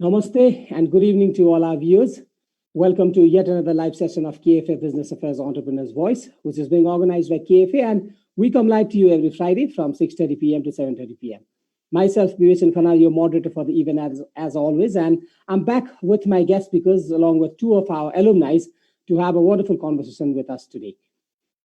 Namaste and good evening to all our viewers. Welcome to yet another live session of KFA Business Affairs Entrepreneurs Voice, which is being organized by KFA, and we come live to you every Friday from 6:30 p.m. to 7:30 p.m. Myself, Vivek Khanna, your moderator for the event as always, and I'm back with my guest speakers along with two of our alumni to have a wonderful conversation with us today.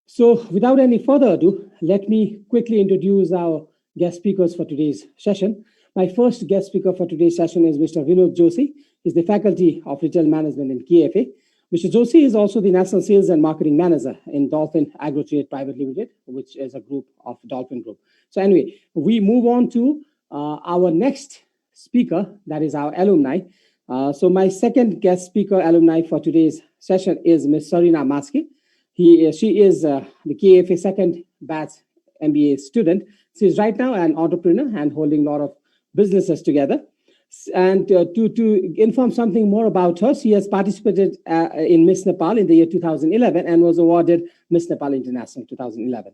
So, without any further ado, let me quickly introduce our guest speakers for today's session. My first guest speaker for today's session is Mr. Vinod Joshi. He's the Faculty of Retail Management in KFA. Mr. Joshi is also the National Sales and Marketing Manager in Dolphin AgroTrade Private Limited, which is a group of Dolphin Group. So anyway, we move on to our next speaker, that is our alumni. So my second guest speaker alumni for today's session is Ms. Sarina Maski. She is the KFA second batch MBA student. She is right now an entrepreneur and holding a lot of businesses together. And to inform something more about her, she has participated in Miss Nepal in the year 2011 and was awarded Miss Nepal International 2011.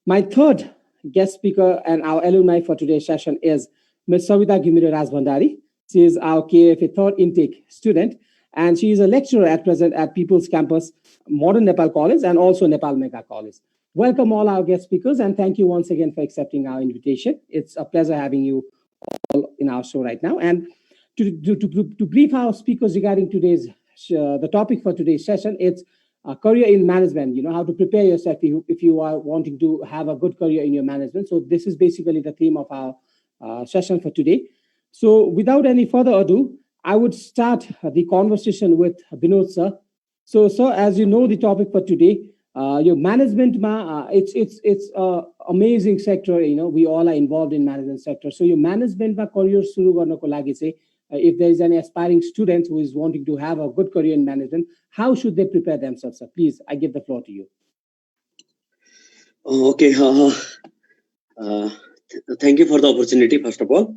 My third guest speaker and our alumni for today's session is Ms. Savita Gimire Rajbhandari. She is our KFA third intake student, and she is a lecturer at present at People's Campus, Modern Nepal College, and also Nepal Mega College. Welcome all our guest speakers, and thank you once again for accepting our invitation. It's a pleasure having you all in our show right now. And to brief our speakers regarding today's the topic for today's session, it's career in management. You know, how to prepare yourself if you are wanting to have a good career in your management. So this is basically the theme of our session for today. So without any further ado, I would start the conversation with Vinod sir. So sir, as you know, the topic for today, your management it's amazing sector. You know, we all are involved in management sector. So your management career suru garnako लागि चाहिँ if there is any aspiring student who is wanting to have a good career in management, how should they prepare themselves, sir? Please, I give the floor to you. Okay. Thank you for the opportunity, first of all.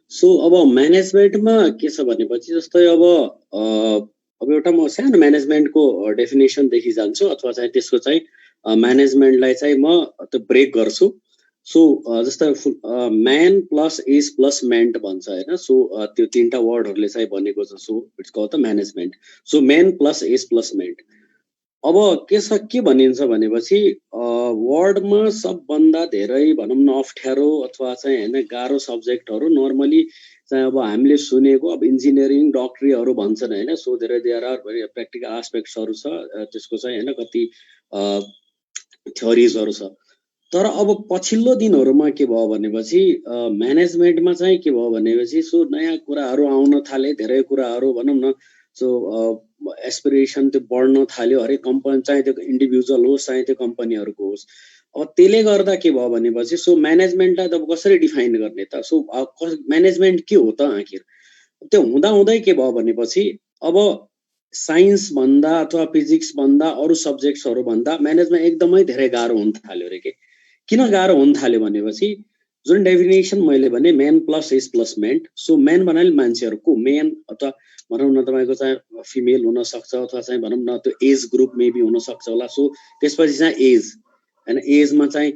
So अब म्यानेजमेन्टमा के छ भनेपछि जस्तै अब एउटा म सानो म्यानेजमेन्टको डेफिनेसनदेखि जान्छु अथवा चाहिँ त्यसको चाहिँ म्यानेजमेन्टलाई चाहिँ म त्यो ब्रेक गर्छु. सो जस्तै man plus age plus ment भन्छ हैन. सो त्यो तीनटा वर्डहरुले चाहिँ भनेको छ. So it's called the management. So man plus age plus ment. अब के भनिन्छ भनेपछि वर्डमा सबभन्दा धेरै भनौं न अप्ठ्यारो अथवा चाहिँ हैन गाह्रो सब्जेक्टहरु नर्मली चाहिँ अब हामीले सुनेको अब इन्जिनियरिङ डक्टरीहरु भन्छन् हैन. So there are very practical एस्पेक्ट्सहरु छ त्यसको चाहिँ हैन कति थ्योरीजहरु छ. तर अब पछिल्लो दिनहरुमा के भयो भनेपछि म्यानेजमेन्टमा चाहिँ के भयो भनेपछि सो नयाँ कुराहरु आउन थाले, धेरै कुराहरु भनौं न. सो एस्पिरेसन त्यो बढ्न थाल्यो. हरेक कम्पनी चाहिँ त्यो इन्डिभिजुअल होस् चाहे त्यो कम्पनीहरुको होस्. अब त्यसले गर्दा के भयो भनेपछि सो म्यानेजमेन्टलाई त कसरी डिफाइन गर्ने त. सो म्यानेजमेन्ट के हो त आखिर. त्यो हुँदा हुँदै के भयो भनेपछि अब साइन्स भन्दा अथवा फिजिक्स भन्दा अरु सब्जेक्ट्सहरु भन्दा म्यानेजमेन्ट एकदमै धेरै गाह्रो हुन थाल्यो रे के. किन गाह्रो हुन थाल्यो भनेपछि जुन डेफिनेसन मैले भने main plus age plus meant. So main भन्नाले मान्छेहरुको मेन अथवा भनौं न तपाईको चाहिँ फिमेल हुन सक्छ अथवा चाहिँ भनौं न त्यो एज ग्रुप मेबी हुन सक्छ होला. सो त्यसपछि चाहिँ एज हैन, एजमा चाहिँ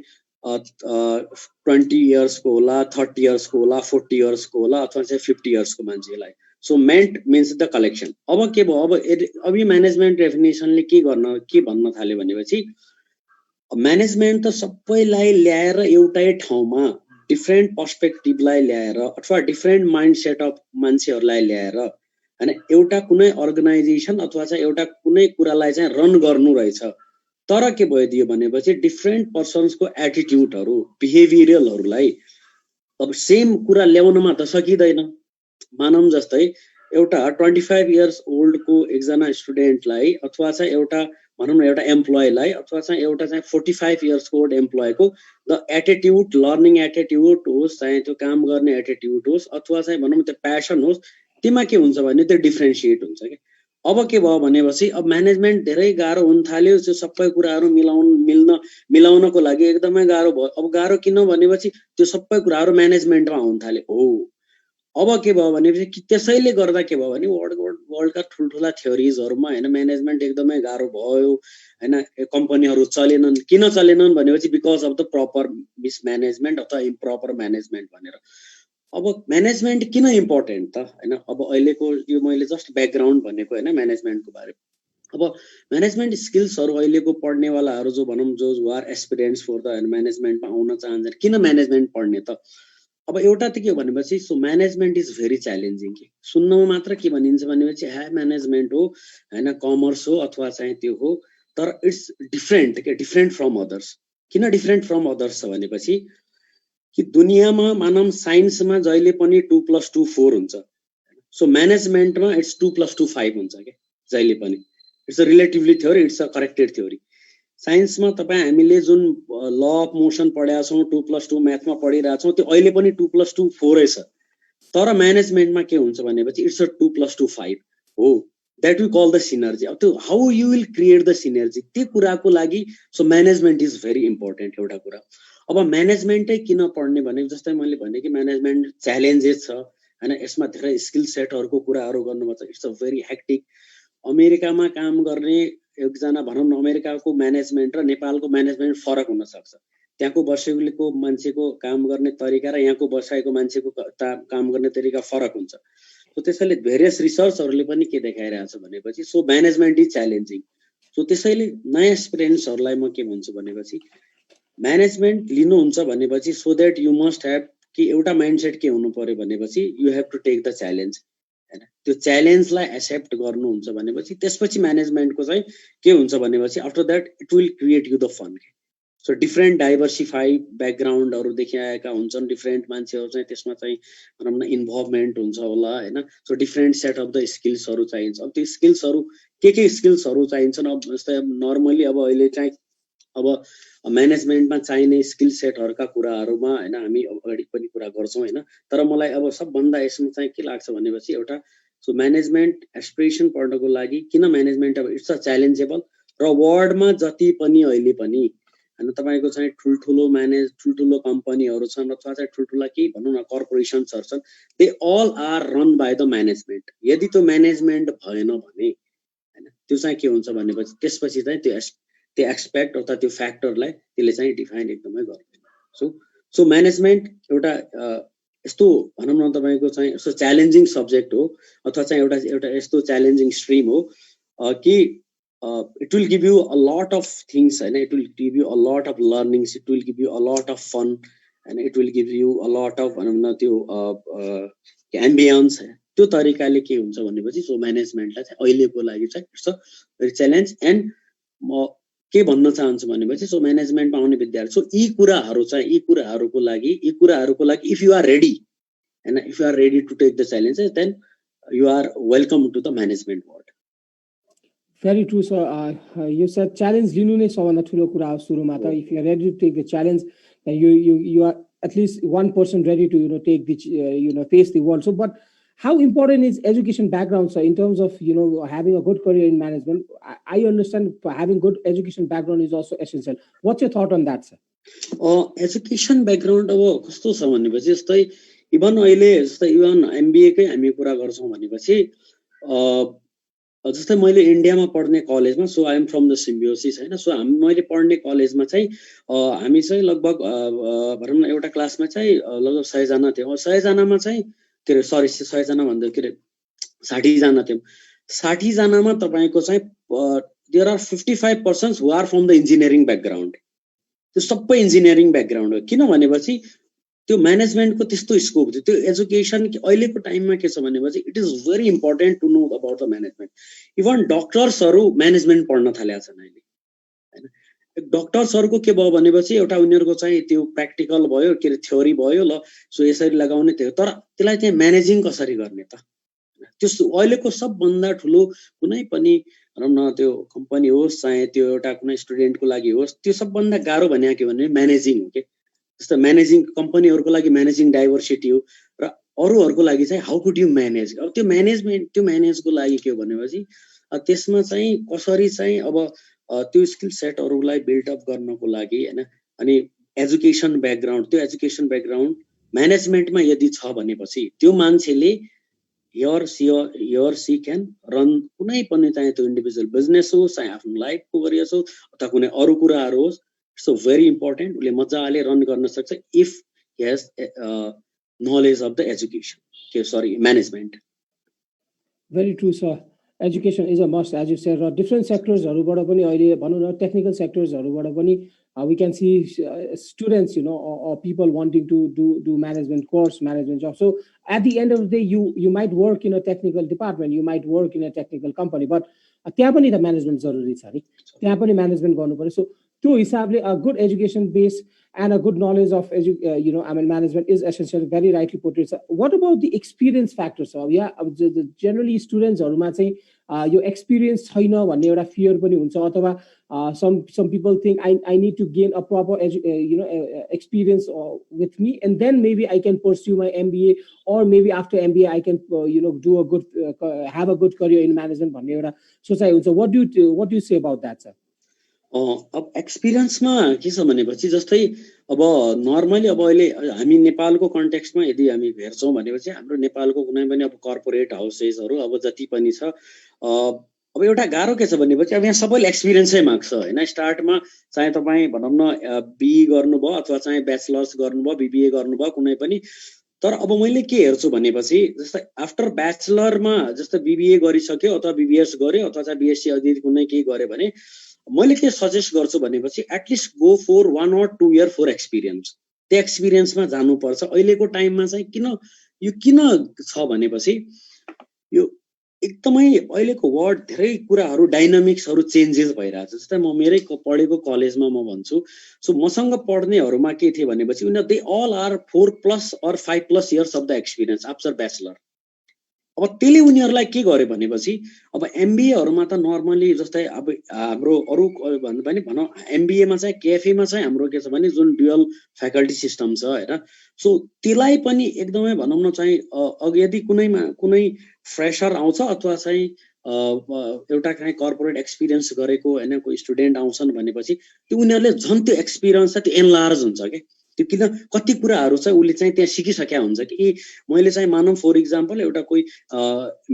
20 इयर्सको होला, 30 इयर्सको होला, 40 इयर्सको होला अथवा चाहिँ 50 इयर्सको मान्छेलाई. So meant means the collection. अब के भयो अब यो म्यानेजमेन्ट डेफिनेसनले के भन्न थाल्यो भनेपछि म्यानेजमेन्ट त सबैलाई ल्याएर एउटै ठाउँमा डिफरेन्ट पर्सपेक्टिभलाई ल्याएर अथवा डिफरेन्ट माइन्डसेट अफ मान्छेहरुलाई ल्याएर हैन एउटा कुनै अर्गनाइजेसन अथवा चाहिँ एउटा कुनै कुरालाई चाहिँ रन गर्नु रहेछ. तर के भइदियो भनेपछि डिफरेन्ट पर्सन्सको एटिट्युडहरु बिहेभियरलहरुलाई अब सेम कुरा ल्याउनमा त सकिदैन. मानौं जस्तै एउटा 25 इयर्स ओल्डको एकजना स्टुडेन्टलाई अथवा चाहिँ एउटा भनौं न एउटा एम्प्लोयीलाई अथवा चाहिँ एउटा चाहिँ 45 इयर्सको ओल्ड एम्प्लोयीको द एटिट्युड, लर्निङ एटिट्युड होस् चाहे त्यो काम गर्ने एटिट्युड होस् अथवा चाहिँ भनौं त्यो प्यासन होस्, त्यसमा के हुन्छ भने त्यो डिफरेन्शिएट हुन्छ के. अब के भयो भनेपछि अब म्यानेजमेन्ट धेरै गाह्रो हुन थाल्यो. त्यो सबै कुराहरु मिलाउनको लागि एकदमै गाह्रो भयो. अब गाह्रो किन भनेपछि त्यो सबै कुराहरु म्यानेजमेन्टमा हुन थाल्यो. हो अब के भयो भनेपछि त्यसैले गर्दा के भयो भने वर्ल्डका ठुलठुला थ्योरीजहरुमा हैन म्यानेजमेन्ट एकदमै गाह्रो भयो हैन. कम्पनीहरु चलेनन्. किन चलेनन् भनेपछि because of the proper mismanagement अथवा इम्प्रपर म्यानेजमेन्ट भनेर. अब म्यानेजमेन्ट किन इम्पोर्टेन्ट त हैन अब अहिलेको यो मैले जस्ट ब्याकग्राउन्ड भनेको हैन म्यानेजमेन्टको बारे अब म्यानेजमेन्ट स्किल्सहरू अहिलेको पढ्नेवालाहरू जो भनौँ जो आर एस्पिरेन्ट्स फर द म्यानेजमेन्टमा आउन चाहन्छन् किन म्यानेजमेन्ट पढ्ने त अब एउटा त के हो भनेपछि so management is very challenging के सुन्नमा मात्र के भनिन्छ भनेपछि म्यानेजमेन्ट हो हैन कमर्स हो अथवा चाहिँ त्यो हो तर इट्स डिफ्रेन्ट के डिफ्रेन्ट फ्रम अदर्स किन डिफ्रेन्ट फ्रम अदर्स छ भनेपछि कि दुनियाँमा मानव साइन्समा जहिले पनि 2+2 4 हुन्छ सो म्यानेजमेन्टमा इट्स 2+2 5 हुन्छ के जहिले पनि it's a relatively theory it's a corrected theory साइन्समा तपाईँ हामीले जुन ल अफ मोसन पढेका छौँ 2+2 म्याथमा पढिरहेछौँ त्यो अहिले पनि 2+2 4 छ तर म्यानेजमेन्टमा के हुन्छ भनेपछि इट्स अ 2+2 5 हो that we call the synergy अब त्यो how you will create the synergy त्यो कुराको लागि so management is very important एउटा कुरा अब म्यानेजमेन्टै किन पढ्ने भने जस्तै मैले भने कि म्यानेजमेन्ट च्यालेन्जेस छ हैन यसमा धेरै स्किल सेटहरूको कुराहरू गर्नुपर्छ इट्स अ भेरी हेक्टिक अमेरिकामा काम गर्ने एकजना भनौँ न अमेरिकाको म्यानेजमेन्ट र नेपालको म्यानेजमेन्ट फरक हुन सक्छ त्यहाँको बसेको मान्छेको काम गर्ने तरिका र यहाँको बसाएको मान्छेको काम गर्ने तरिका फरक हुन्छ सो त्यसैले भेरियस रिसर्चहरूले पनि के देखाइरहेछ भनेपछि so management is challenging so त्यसैले नयाँ एक्सपिरियन्सहरूलाई म के भन्छु भनेपछि म्यानेजमेन्ट लिनुहुन्छ भनेपछि so that you must have कि एउटा माइन्डसेट के हुनु पर्यो भनेपछि you have to take the challenge हैन त्यो च्यालेन्जलाई एक्सेप्ट गर्नुहुन्छ भनेपछि त्यसपछि म्यानेजमेन्टको चाहिँ के हुन्छ भनेपछि after that it will create you the fun so different diversify ब्याकग्राउन्डहरूदेखि आएका हुन्छन् डिफ्रेन्ट मान्छेहरू चाहिँ त्यसमा चाहिँ भनौँ न इन्भल्भमेन्ट हुन्छ होला हैन so different set of the स्किल्सहरू चाहिन्छ अब त्यो स्किल्सहरू के स्किल्सहरू चाहिन्छन् अब जस्तै नर्मली अब अहिले चाहिँ अब म्यानेजमेन्टमा चाहिने स्किल सेटहरूका कुराहरूमा हैन हामी अगाडि पनि कुरा गर्छौँ हैन तर मलाई अब सबभन्दा यसमा चाहिँ के लाग्छ भनेपछि एउटा सो म्यानेजमेन्ट एस्पिरेसन पढ्नको लागि किन म्यानेजमेन्ट अब इट्स अ च्यालेन्जेबल र वर्ल्डमा जति पनि अहिले पनि हैन तपाईको चाहिँ ठुल्ठुलो कम्पनीहरू छन् अथवा चाहिँ ठुल्ठुला केही भनौँ न कर्पोरेसन्सहरू छन् they all are run by the management यदि त्यो म्यानेजमेन्ट भएन भने हैन त्यो चाहिँ के हुन्छ भनेपछि त्यसपछि चाहिँ त्यो एक्सपेक्ट अथवा त्यो फ्याक्टरलाई त्यसले चाहिँ डिफाइन एकदमै गर्दैन सो म्यानेजमेन्ट एउटा यस्तो भनौँ न तपाईँको चाहिँ यस्तो च्यालेन्जिङ सब्जेक्ट हो अथवा चाहिँ एउटा यस्तो च्यालेन्जिङ स्ट्रिम हो कि it will give you a lot of things and it will give you a lot of learnings it will give you a lot of fun and it will give you a lot of ambience त्यो तरिकाले के हुन्छ भनेपछि so म्यानेजमेन्टलाई चाहिँ अहिलेको लागि चाहिँ it's a very challenge and म के भन्न चाहन्छु भनेपछि सो म्यानेजमेन्टमा आउने विद्यार्थी सो यी कुराहरूको लागि इफ यु आर रेडी हैन if you are ready to take the challenges then you are welcome to the management world Very true, sir. You said challenge लिनु नै सबभन्दा ठुलो कुरा हो सुरुमा त if you are ready to take the challenge then you are at least 1% ready to take the face the world. So but how important is education background, sir, in terms of having a good career in management? I understand having good education background is also essential. What's your thought on that, sir? Education background अब कस्तो छ भनेपछि जस्तै even अहिले जस्तै even MBA कै हामी कुरा गर्छौँ भनेपछि जस्तै मैले इन्डियामा पढ्ने कलेजमा so I am from the Symbiosis हैन सो मैले पढ्ने कलेजमा चाहिँ हामी चाहिँ लगभग भनौँ न एउटा क्लासमा चाहिँ लगभग 100 जना थियौँ 100 जनामा चाहिँ के अरे सरी 100 जना भन्दा के अरे 60 जना थियौँ 60 जनामा तपाईको चाहिँ there are 55% who are from the engineering background त्यो सबै इन्जिनियरिङ ब्याकग्राउन्ड हो किन भनेपछि त्यो म्यानेजमेन्टको त्यस्तो स्कोप थियो त्यो एजुकेसन अहिलेको टाइममा के छ भनेपछि it is very important to know about the management even डक्टर्सहरू म्यानेजमेन्ट पढ्न थालेका छन् अहिले हैन डक्टर्सहरूको के भयो भनेपछि एउटा उनीहरूको चाहिँ त्यो प्र्याक्टिकल भयो के अरे थ्योरी भयो ल सो यसरी लगाउने थियो तर त्यसलाई चाहिँ म्यानेजिङ कसरी गर्ने त त्यो अहिलेको सबभन्दा ठुलो कुनै पनि भनौँ न त्यो कम्पनी होस् चाहे त्यो एउटा कुनै स्टुडेन्टको लागि होस् त्यो सबभन्दा गाह्रो भनेको के भने म्यानेजिङ हो के जस्तो म्यानेजिङ कम्पनीहरूको लागि म्यानेजिङ डाइभर्सिटी हो र अरूहरूको लागि चाहिँ हाउ कुड यु म्यानेज अब त्यो म्यानेजको लागि के हो भनेपछि त्यसमा चाहिँ कसरी चाहिँ अब त्यो स्किल सेटहरूलाई बिल्डअप गर्नको लागि हैन अनि एजुकेसन ब्याकग्राउन्ड त्यो एजुकेसन ब्याकग्राउन्ड म्यानेजमेन्टमा यदि छ भनेपछि त्यो मान्छेले सी क्यान रन कुनै पनि चाहिँ त्यो इन्डिभिजुअल बिजनेस होस् चाहे आफ्नो लाइफको करियर होस् अथवा कुनै अरू कुराहरू होस् इट्स भेरी इम्पोर्टेन्ट उसले मजाले रन गर्न सक्छ if has knowledge of the education. Okay, sorry, management. Very true, sir. Education is a must, as you said. Different sectors, technical sectors, we can see students, or people wanting to do management course, management job. So at the end of the day, you might work in a technical department, you might work in a technical company, but त्यहाँ पनि त management जरुरी छ नि, त्यहाँ पनि management गर्नु पर्यो. सो त्यो हिसाबले a good education base and a good knowledge of management is essential. Very rightly portrayed. What about the experience factor, sir? Yeah, generally students हरूमा चाहिँ यो experience छैन भन्ने एउटा fear पनि हुन्छ, अथवा some people think I need to gain a proper experience with me, and then maybe I can pursue my MBA, or maybe after MBA I can do a good have a good career in management भन्ने एउटा सोचाइ हुन्छ. What do you say about that, sir? अब एक्सपिरियन्समा के छ भनेपछि जस्तै अब नर्मली अब अहिले हामी नेपालको कन्टेक्स्टमा यदि हामी हेर्छौँ भनेपछि हाम्रो नेपालको कुनै पनि अब कर्पोरेट हाउसेसहरू अब जति पनि छ, अब एउटा गाह्रो के छ भनेपछि अब यहाँ सबैले एक्सपिरियन्सै माग्छ हैन. स्टार्टमा चाहे तपाईँ भनौँ न बिई गर्नुभयो अथवा चाहे ब्याचलर्स गर्नुभयो, बिबिए गर्नुभयो, कुनै पनि. तर अब मैले के हेर्छु भनेपछि जस्तै आफ्टर ब्याचलरमा जस्तै बिबिए गरिसक्यो अथवा बिबिएस गर्यो अथवा चाहिँ बिएससी अघि कुनै केही गर्यो भने मैले के सजेस्ट गर्छु भनेपछि at least go for 1 or 2 year for experience. त्यो एक्सपिरियन्समा जानुपर्छ. अहिलेको टाइममा चाहिँ किन छ भनेपछि यो एकदमै अहिलेको वर्ल्ड धेरै कुराहरू डाइनामिक्सहरू चेन्जेस भइरहेछ. जस्तै म मेरै पढेको कलेजमा म भन्छु, सो मसँग पढ्नेहरूमा के थियो भनेपछि उनीहरू they all are 4+ or 5+ years of the experience after bachelor. अब त्यसले उनीहरूलाई के गर्यो भनेपछि अब एमबिएहरूमा त नर्मली जस्तै अब हाम्रो अरू भन्दा पनि भनौँ एमबिएमा चाहिँ केएफएमा चाहिँ हाम्रो के छ भने जुन ड्युअल फ्याकल्टी सिस्टम छ हैन. सो त्यसलाई पनि एकदमै भनौँ न चाहिँ अघि यदि कुनै फ्रेसर आउँछ अथवा चाहिँ एउटा काहीँ कर्पोरेट एक्सपिरियन्स गरेको हैन कोही स्टुडेन्ट आउँछन् भनेपछि त्यो उनीहरूले झन् त्यो एक्सपिरियन्स चाहिँ त्यो एनलार्ज हुन्छ के. त्यो किन कति कुराहरू चाहिँ उसले चाहिँ त्यहाँ सिकिसकेका हुन्छ कि मैले चाहिँ मानौँ फर इक्जाम्पल एउटा कोही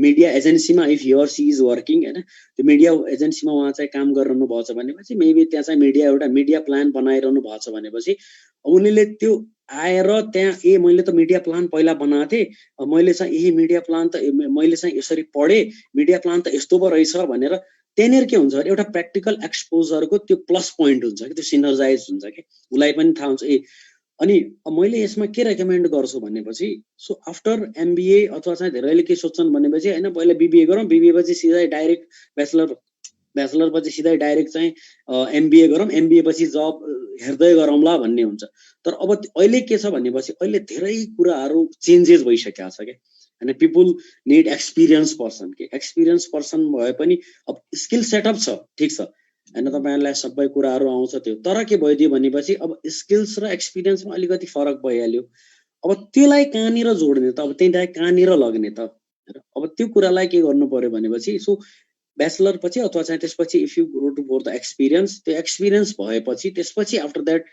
मिडिया एजेन्सीमा if he or she is working हैन, त्यो मिडिया एजेन्सीमा उहाँ चाहिँ काम गरिरहनु भएको छ भनेपछि मेबी त्यहाँ चाहिँ एउटा मिडिया प्लान बनाइरहनु भएको छ भनेपछि उनीले त्यो आएर त्यहाँ मैले त मिडिया प्लान पहिला बनाएको थिएँ, मैले चाहिँ यही मिडिया प्लान त मैले चाहिँ यसरी पढेँ, मिडिया प्लान त यस्तो पो रहेछ भनेर त्यहाँनिर के हुन्छ एउटा प्र्याक्टिकल एक्सपोजरको त्यो प्लस पोइन्ट हुन्छ कि त्यो सिनर्जाइज हुन्छ कि उसलाई पनि थाहा हुन्छ. अनि मैले यसमा के रेकमेन्ड गर्छु भनेपछि सो आफ्टर एमबिए अथवा चाहिँ धेरैले के सोच्छन् भनेपछि हैन पहिला बिबिए गरौँ, बिबिए पछि सिधै डाइरेक्ट ब्याचलर पछि सिधै डाइरेक्ट चाहिँ एमबिए गरौँ, एमबिए पछि जब हेर्दै गरौँला भन्ने हुन्छ. तर अब अहिले के छ भनेपछि अहिले धेरै कुराहरू चेन्जेस भइसकेका छ के हैन. पिपुल निड एक्सपिरियन्स पर्सन के एक्सपिरियन्स पर्सन भए पनि अब स्किल सेटअप छ ठिक छ हैन, तपाईहरुलाई सबै कुराहरू आउँछ त्यो, तर के भइदियो भनेपछि अब स्किल्स र एक्सपिरियन्समा अलिकति फरक भइहाल्यो. अब त्यसलाई कहाँनिर जोड्ने त, अब त्यसलाई कहाँनिर लग्ने त. अब त्यो कुरालाई के गर्नु पर्यो भनेपछि सो ब्याचलर पछि अथवा चाहिँ त्यसपछि if you go to for the experience, त्यो एक्सपिरियन्स भएपछि त्यसपछि आफ्टर द्याट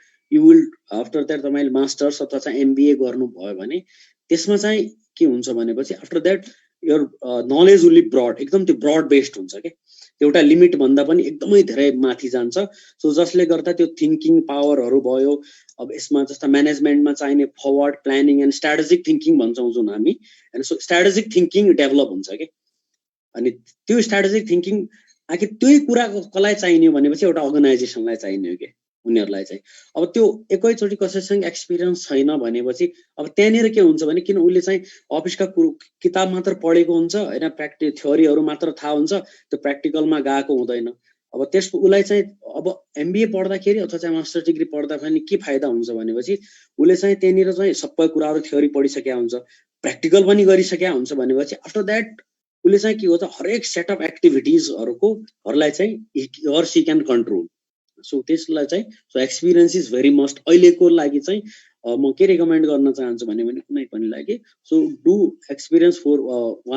तपाईले मास्टर्स अथवा चाहिँ एमबिए गर्नु भयो भने त्यसमा चाहिँ के हुन्छ भनेपछि after that your knowledge will be broad, एकदम त्यो ब्रड बेस्ड हुन्छ के, एउटा लिमिट भन्दा पनि एकदमै धेरै माथि जान्छ. सो जसले गर्दा त्यो थिङ्किङ पावरहरू भयो. अब यसमा जस्ता म्यानेजमेन्टमा चाहिने forward planning and strategic thinking भन्छौँ जुन हामी हैन, सो स्ट्राटेजिक थिङ्किङ डेभलप हुन्छ के. अनि त्यो स्ट्राटेजिक थिङ्किङ आखिर त्यही कुरा कसलाई चाहिने हो भनेपछि एउटा अर्गनाइजेसनलाई चाहिने हो के उनीहरूलाई चाहिँ. अब त्यो एकैचोटि कसैसँग एक्सपिरियन्स छैन भनेपछि अब त्यहाँनिर के हुन्छ भने किन उसले चाहिँ अफिसका किताब मात्र पढेको हुन्छ हैन, थ्योरीहरू मात्र थाहा हुन्छ, त्यो प्र्याक्टिकलमा गएको हुँदैन. अब त्यसको उसलाई चाहिँ अब एमबिए पढ्दाखेरि अथवा चाहिँ मास्टर डिग्री पढ्दा पनि के फाइदा हुन्छ भनेपछि उसले चाहिँ त्यहाँनिर चाहिँ सबै कुराहरू थ्योरी पढिसकेका हुन्छ, प्र्याक्टिकल पनि गरिसकेका हुन्छ भनेपछि आफ्टर द्याट उसले चाहिँ के हुन्छ हरेक सेट अफ एक्टिभिटिजहरूलाई चाहिँ or see can control. So त्यसलाई चाहिँ so experience is very must. अहिलेको लागि चाहिँ म के रेकमेन्ड गर्न चाहन्छु भने कुनै पनि लागि so do experience for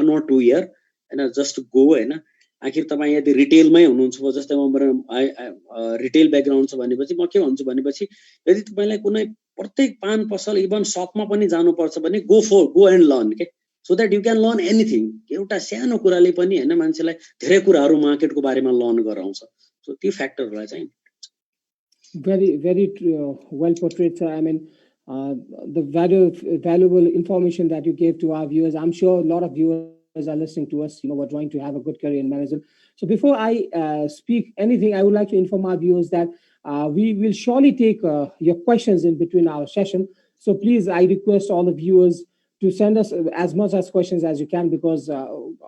1 or 2 year हैन, जस्ट गो हैन. आखिर तपाईँ यदि रिटेलमै हुनुहुन्छ, जस्तै म रिटेल ब्याकग्राउन्ड छ भनेपछि म के भन्छु भनेपछि यदि तपाईँलाई कुनै प्रत्येक पान पसल इभन सपमा पनि जानुपर्छ भने गो एन्ड लर्न के, so that you can learn anything. एउटा सानो कुराले पनि हैन मान्छेलाई धेरै कुराहरू मार्केटको बारेमा लर्न गराउँछ. सो त्यो फ्याक्टरहरूलाई चाहिँ very well portrayed, sir. I mean, the valuable information that you gave to our viewers. I'm sure a lot of viewers are listening to us, we're trying to have a good career in management. So before I speak anything, I would like to inform our viewers that we will surely take your questions in between our session. So please, I request all the viewers to send us as much as questions as you can, because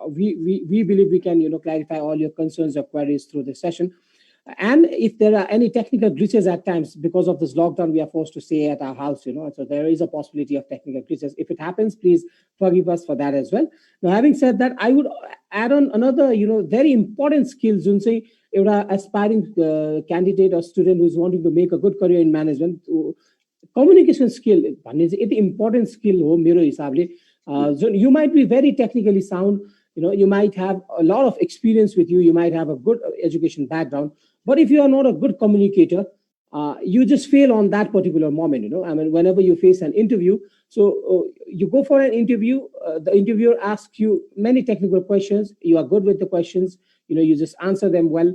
we believe we can, clarify all your concerns or queries through this session. And if there are any technical glitches at times, because of this lockdown, we are forced to stay at our house, so there is a possibility of technical glitches. If it happens, please forgive us for that as well. Now, having said that, I would add on another, very important skill, जुन चाहिँ एउटा aspiring candidate or student who is wanting to make a good career in management. Communication skill भन्ने चाहिँ यति important skill हो मेरो हिसाबले. You might be very technically sound, you might have a lot of experience with you, you might have a good education background, but if you are not a good communicator, you just fail on that particular moment. I mean, whenever you face an interview, so you go for an interview, the interviewer asks you many technical questions, you are good with the questions, you just answer them well.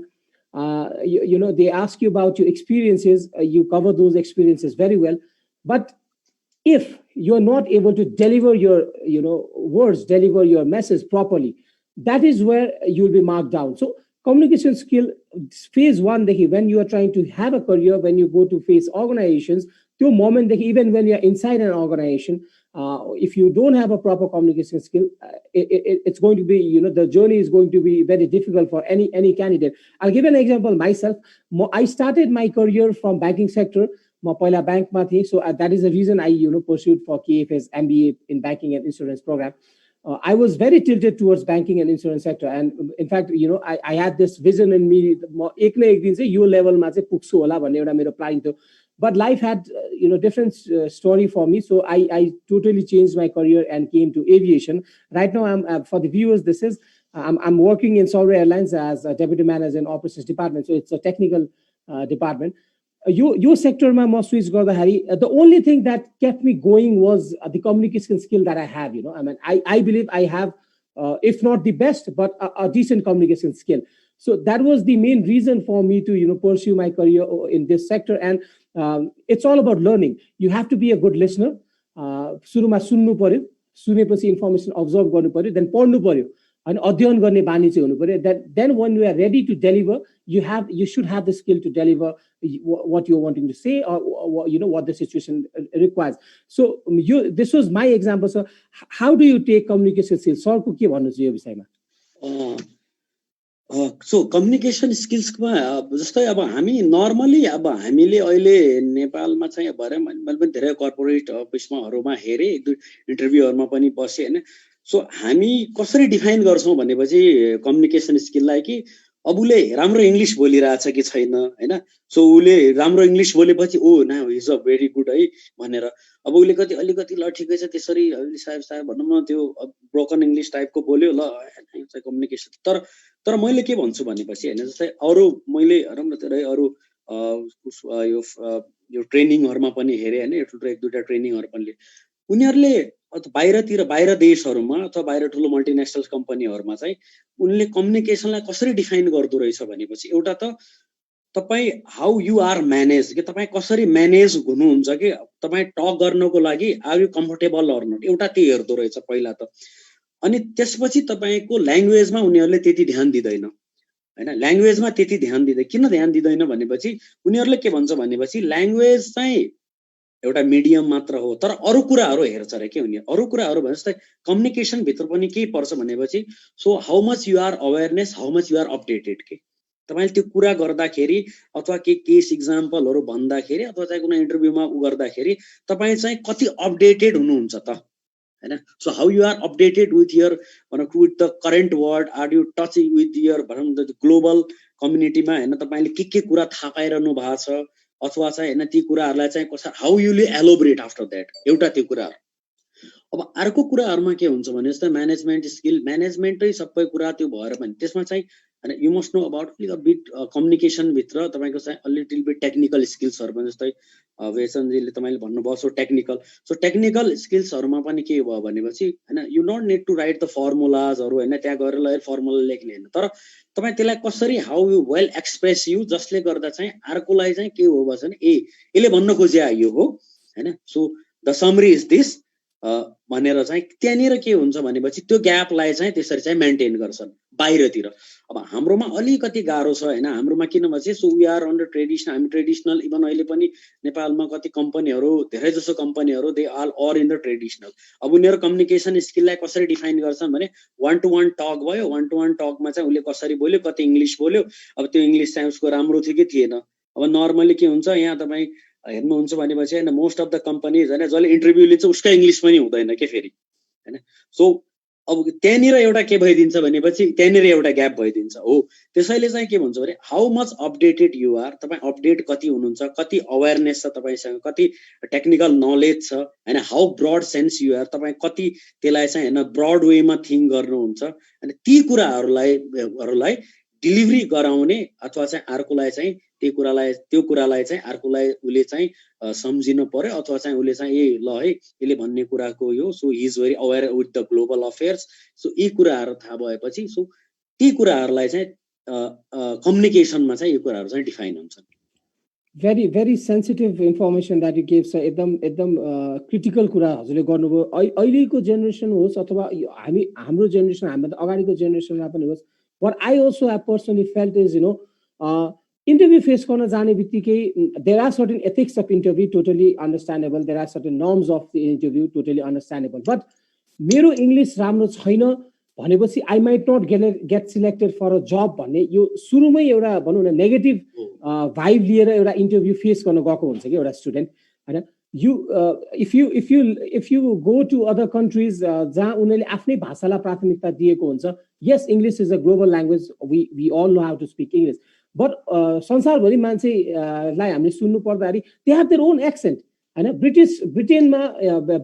They ask you about your experiences, you cover those experiences very well, but if you're not able to deliver your words, deliver your message properly, that is where you'll be marked down. So communication skill, phase one, when you are trying to have a career, when you go to face organizations, to a moment, even when you're inside an organization, if you don't have a proper communication skill, it's going to be, the journey is going to be very difficult for any candidate. I'll give an example myself. I started my career from banking sector. म पहिला ब्याङ्कमा थिएँ, so that is the reason I pursued for KFS MBA in banking and insurance program. I was very tilted towards banking and insurance sector, and in fact, I had this vision in me, म एक न एक दिन चाहिँ यो लेभलमा चाहिँ पुग्छु होला भन्ने एउटा मेरो प्लान थियो. But life had different story for me, so I totally changed my career and came to aviation. Right now, I'm for the viewers, this is I'm working in Solvay Airlines as a deputy manager in operations department, so it's a technical department. Your sector ma switch garदाखेरि, the only thing that kept me going was the communication skill that I have. I mean, I believe I have, if not the best, but a decent communication skill. So that was the main reason for me to pursue my career in this sector. And it's all about learning. You have to be a good listener. सुरुमा सुन्नु पर्यो, सुनेपछि information observe गर्नु पर्यो, then पढ्नु पर्यो, अनि अध्ययन गर्ने बानी चाहिँ हुनु पर्यो. Then when you are ready to deliver, you should have the skill to deliver what you're wanting to say, or what the situation requires. So this was my example. So how do you take communication skills? Sir को के भन्नुहुन्छ यो विषयमा? So communication स्किल्समा जस्तै अब हामी normally अब हामीले अहिले नेपालमा चाहिँ भरे मैले पनि धेरै कर्पोरेट अफिसमाहरूमा हेरे, एक दुई इन्टरभ्यूहरुमा पनि बसे हैन. सो हामी कसरी डिफाइन गर्छौं भनेपछि कम्युनिकेसन स्किललाई कि अब उले राम्रो इंग्लिश बोलिरहेछ कि छैन हैन. सो उले राम्रो इंग्लिश बोलेपछि ओ ना इज अ भेरी गुड है भनेर, अब उले कति अलिकति ल ठिकै छ त्यसरी साहेब भनौं न त्यो ब्रोकन इंग्लिश टाइपको बोल्यो ल चाहिँ कम्युनिकेसन. तर मैले के भन्छु भनेपछि हैन, जस्तै अरु मैले धेरै अरु यो ट्रेनिङहरुमा पनि हेरे हैन, एक दुईटा ट्रेनिङहरु पनि उनीहरुले बाहिर देशहरुमा अथवा बाहिर ठुलो मल्टिनेशनल कम्पनीहरुमा चाहिँ उनले कम्युनिकेसनलाई कसरी डिफाइन गर्दो रहेछ भनेपछि एउटा त तपाई हाउ यु आर म्यानेज, के तपाई कसरी म्यानेज हुनुहुन्छ, कि तपाई टक गर्नको लागि are you comfortable or not, एउटा त्यो हेर्दो रहेछ पहिला त. अनि त्यसपछि तपाईको ल्याङ्ग्वेजमा उनीहरुले त्यति ध्यान दिदैन हैन. ल्याङ्ग्वेजमा त्यति ध्यान दिँदैन. किन ध्यान दिदैन भनेपछि उनीहरुले के भन्छ भनेपछि ल्याङ्ग्वेज चाहिँ एउटा मिडियम मात्र हो, तर अरु कुराहरु हेर्छ रे के उनीहरु. अरु कुराहरु भने जस्तै कम्युनिकेसन भित्र पनि के पर्छ भनेपछि so how much you are awareness, how much you are updated, के तपाईले त्यो कुरा गर्दाखेरि अथवा के केस एक्जाम्पलहरु भन्दाखेरि अथवा चाहिँ कुनै इन्टरभ्यूमा गर्दाखेरि तपाई चाहिँ कति अपडेटेड हुनुहुन्छ त हैन. So how you are updated with your with the current world, are you touching with your the global कम्युनिटीमा हैन, तपाईले के कुरा थाहा पाइरहनु भएको छ अथवा चाहिँ हैन ती कुराहरुलाई चाहिँ कसरी how you will elaborate after that, एउटा त्यो कुरा. अब अर्को कुराहरुमा के हुन्छ भने जस्तै म्यानेजमेन्ट स्किल, म्यानेजमेन्टै सबै कुरा त्यो भएर पनि त्यसमा चाहिँ हैन you must know about a bit communication भित्र तपाईको चाहिँ अ लिटिल बिट टेक्निकल स्किल्सहरु पनि जस्तै वेसनजीले तपाईले भन्नुभयो. सो टेक्निकल स्किल्सहरुमा पनि के भयो भनेपछि हैन you don't need to write the फर्मुलाजहरु हैन, त्यहाँ गएर ल फर्मुला लेख्ने हैन, तर तपाई त्यसलाई कसरी how you well express you, जसले गर्दा चाहिँ अर्कोलाई चाहिँ के हो भने यसले भन्न खोजे यो हो हैन. So the summary is this भनेर चाहिँ त्यहाँनिर के हुन्छ भनेपछि त्यो ग्यापलाई चाहिँ त्यसरी चाहिँ मेन्टेन गर्छन् बाहिरतिर. अब हाम्रोमा अलिकति गाह्रो छ हैन. हाम्रोमा किन भन्छ so we are under tradition. हामी ट्रेडिसनल इभन अहिले पनि नेपालमा कति कम्पनीहरू धेरै जसो कम्पनीहरू they are in the traditional. अब उनीहरू कम्युनिकेसन स्किललाई कसरी डिफाइन गर्छन् भने वान टु वान टक भयो. वान टु वान टकमा चाहिँ उसले कसरी बोल्यो, कति इङ्ग्लिस बोल्यो. अब त्यो इङ्ग्लिस चाहिँ उसको राम्रो थियो कि थिएन. अब नर्मली के हुन्छ यहाँ तपाईँ हेर्नुहुन्छ भनेपछि हैन मोस्ट अफ द कम्पनीज हैन जसले इन्टरभ्यू लिन्छ उसको इङ्ग्लिस पनि हुँदैन के फेरि हैन. सो अब त्यहाँनिर एउटा के भइदिन्छ भनेपछि त्यहाँनिर एउटा ग्याप भइदिन्छ हो. त्यसैले चाहिँ के भन्छ भने how much updated you are, तपाईँ अपडेट कति हुनुहुन्छ, कति अवेरनेस छ तपाईँसँग, कति टेक्निकल नलेज छ हैन, how broad sense you are, तपाईँ कति त्यसलाई चाहिँ हैन ब्रड वेमा थिङ्क गर्नुहुन्छ. अनि ती कुराहरूलाई डेलिभरी गराउने अथवा चाहिँ अर्कोलाई चाहिँ त्यो कुरालाई चाहिँ अर्कोलाई उसले चाहिँ सम्झिनु पर्यो अथवा चाहिँ उसले चाहिँ ए ल है यसले भन्ने कुराको यो so he is very aware with the global affairs. So यी कुराहरू थाहा भएपछि सो ती कुराहरूलाई चाहिँ कम्युनिकेसनमा चाहिँ यो कुराहरू चाहिँ डिफाइन हुन्छन्. very very sensitive information that you gave, sir. एकदम क्रिटिकल कुरा हजुरले गर्नुभयो. अहिलेको जेनेरेसन होस् अथवा हाम्रो जेनेरेसन हामीभन्दा अगाडिको जेनेरेसनमा पनि होस्, what I also have personally felt is interview face गर्न जाने बित्तिकै there are certain ethics of interview, totally understandable. There are certain norms of the interview, totally understandable. But मेरो इङ्ग्लिस राम्रो छैन भनेपछि I might not get selected for a job भन्ने यो सुरुमै एउटा भनौँ न नेगेटिभ भाइब लिएर एउटा इन्टरभ्यू फेस गर्न गएको हुन्छ कि एउटा स्टुडेन्ट हैन. if you go to other countries जहाँ उनीहरूले आफ्नै भाषालाई प्राथमिकता दिएको हुन्छ. yes, English is a global language, we all know how to speak English, but संसारभरि मान्छेलाई हामीले सुन्नु पर्दाखेरि they have their own accent हैन. ब्रिटेनमा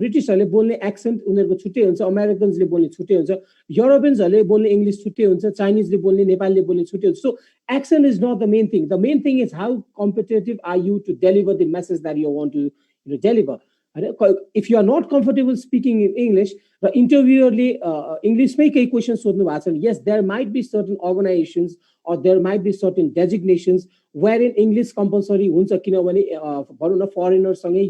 ब्रिटिसहरूले बोल्ने एक्सेन्ट उनीहरूको छुट्टै हुन्छ, अमेरिकन्सले बोल्ने छुट्टै हुन्छ, युरोपियन्सहरूले बोल्ने इङ्ग्लिस छुट्टै हुन्छ, चाइनिजले बोल्ने नेपालीले बोल्ने छुट्टै हुन्छ. So accent is not the main thing. The main thing is how competitive are you to deliver the message that you want to deliver. If you are not comfortable speaking in English र इन्टरभ्युअरले इङ्ग्लिसमै केही question सोध्नु भएको छ भने yes, there might be certain organizations or there might be certain designations wherein English compulsory हुन्छ, किनभने भनौँ न फरेनरसँगै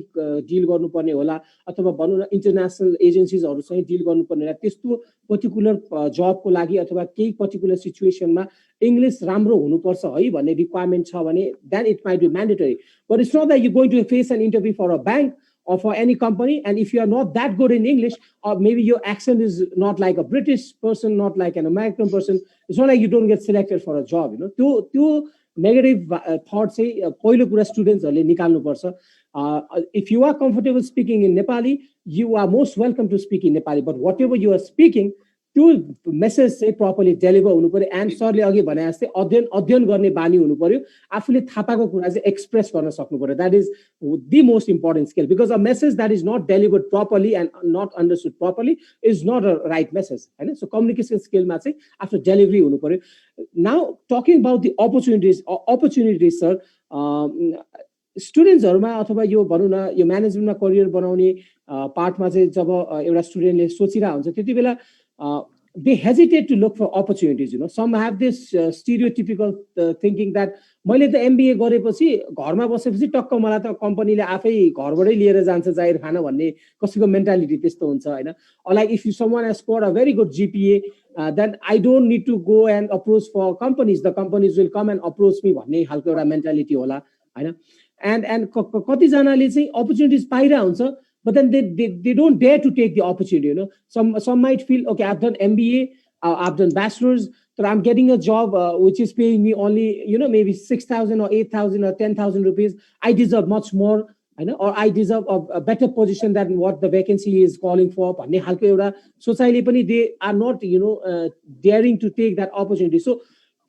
डिल गर्नुपर्ने होला अथवा भनौँ न इन्टरनेसनल एजेन्सिजहरूसँगै डिल गर्नुपर्ने होला. त्यस्तो पर्टिकुलर जबको लागि अथवा केही पर्टिकुलर सिचुएसनमा इङ्ग्लिस राम्रो हुनुपर्छ है भन्ने रिक्वायरमेन्ट छ भने then it might be mandatory. But it's not that you going to face an interview for a bank or for any company, and if you are not that good in English, or maybe your accent is not like a British person, not like an American person, it's not like you don't get selected for a job. त्यो negative thought चाहिँ पहिलो कुरा स्टुडेन्ट्सहरूले निकाल्नु पर्छ. If you are comfortable speaking in Nepali, you are most welcome to speak in Nepali, but whatever you are speaking, त्यो message चाहिँ properly deliver हुनु पर्यो. एन्ड सरले अघि भने जस्तै अध्ययन गर्ने बानी हुनु पर्यो. आफूले थाहा पाएको कुरा चाहिँ एक्सप्रेस गर्न सक्नु पर्यो. That is the most important skill, because a message that is not delivered properly and not understood properly is not a right message होइन. सो कम्युनिकेसन स्किलमा चाहिँ आफ्नो डेलिभरी हुनु पर्यो. Now talking about the opportunities sir, स्टुडेन्ट्सहरूमा अथवा यो भनौँ न यो म्यानेजमेन्टमा करियर बनाउने पार्टमा चाहिँ जब एउटा स्टुडेन्टले सोचिरहेको हुन्छ त्यति बेला they hesitate to look for opportunities. Some have this stereotypical thinking that मैले त MBA गरेपछि घरमा बसेपछि टक्क मलाई त कम्पनीले आफै घरबाटै लिएर जान्छ जाहिर खान भन्ने कसैको मेन्टालिटी त्यस्तो हुन्छ होइन. Like if someone has scored a very good GPA, then I don't need to go and approach for companies, the companies will come and approach me भन्ने खालको एउटा मेन्टालिटी होला होइन. एन्ड कतिजनाले चाहिँ अपर्च्युनिटिज पाइरहेको हुन्छ, but then they don't dare to take the opportunity. Some might feel, okay, I've done MBA, I've done bachelor's, but I'm getting a job which is paying me only maybe 6,000 or 8,000 or 10,000 rupees. I deserve much more, or I deserve a better position than what the vacancy is calling for. भन्ने खालको एउटा सोचाइले पनि they are not daring to take that opportunity. So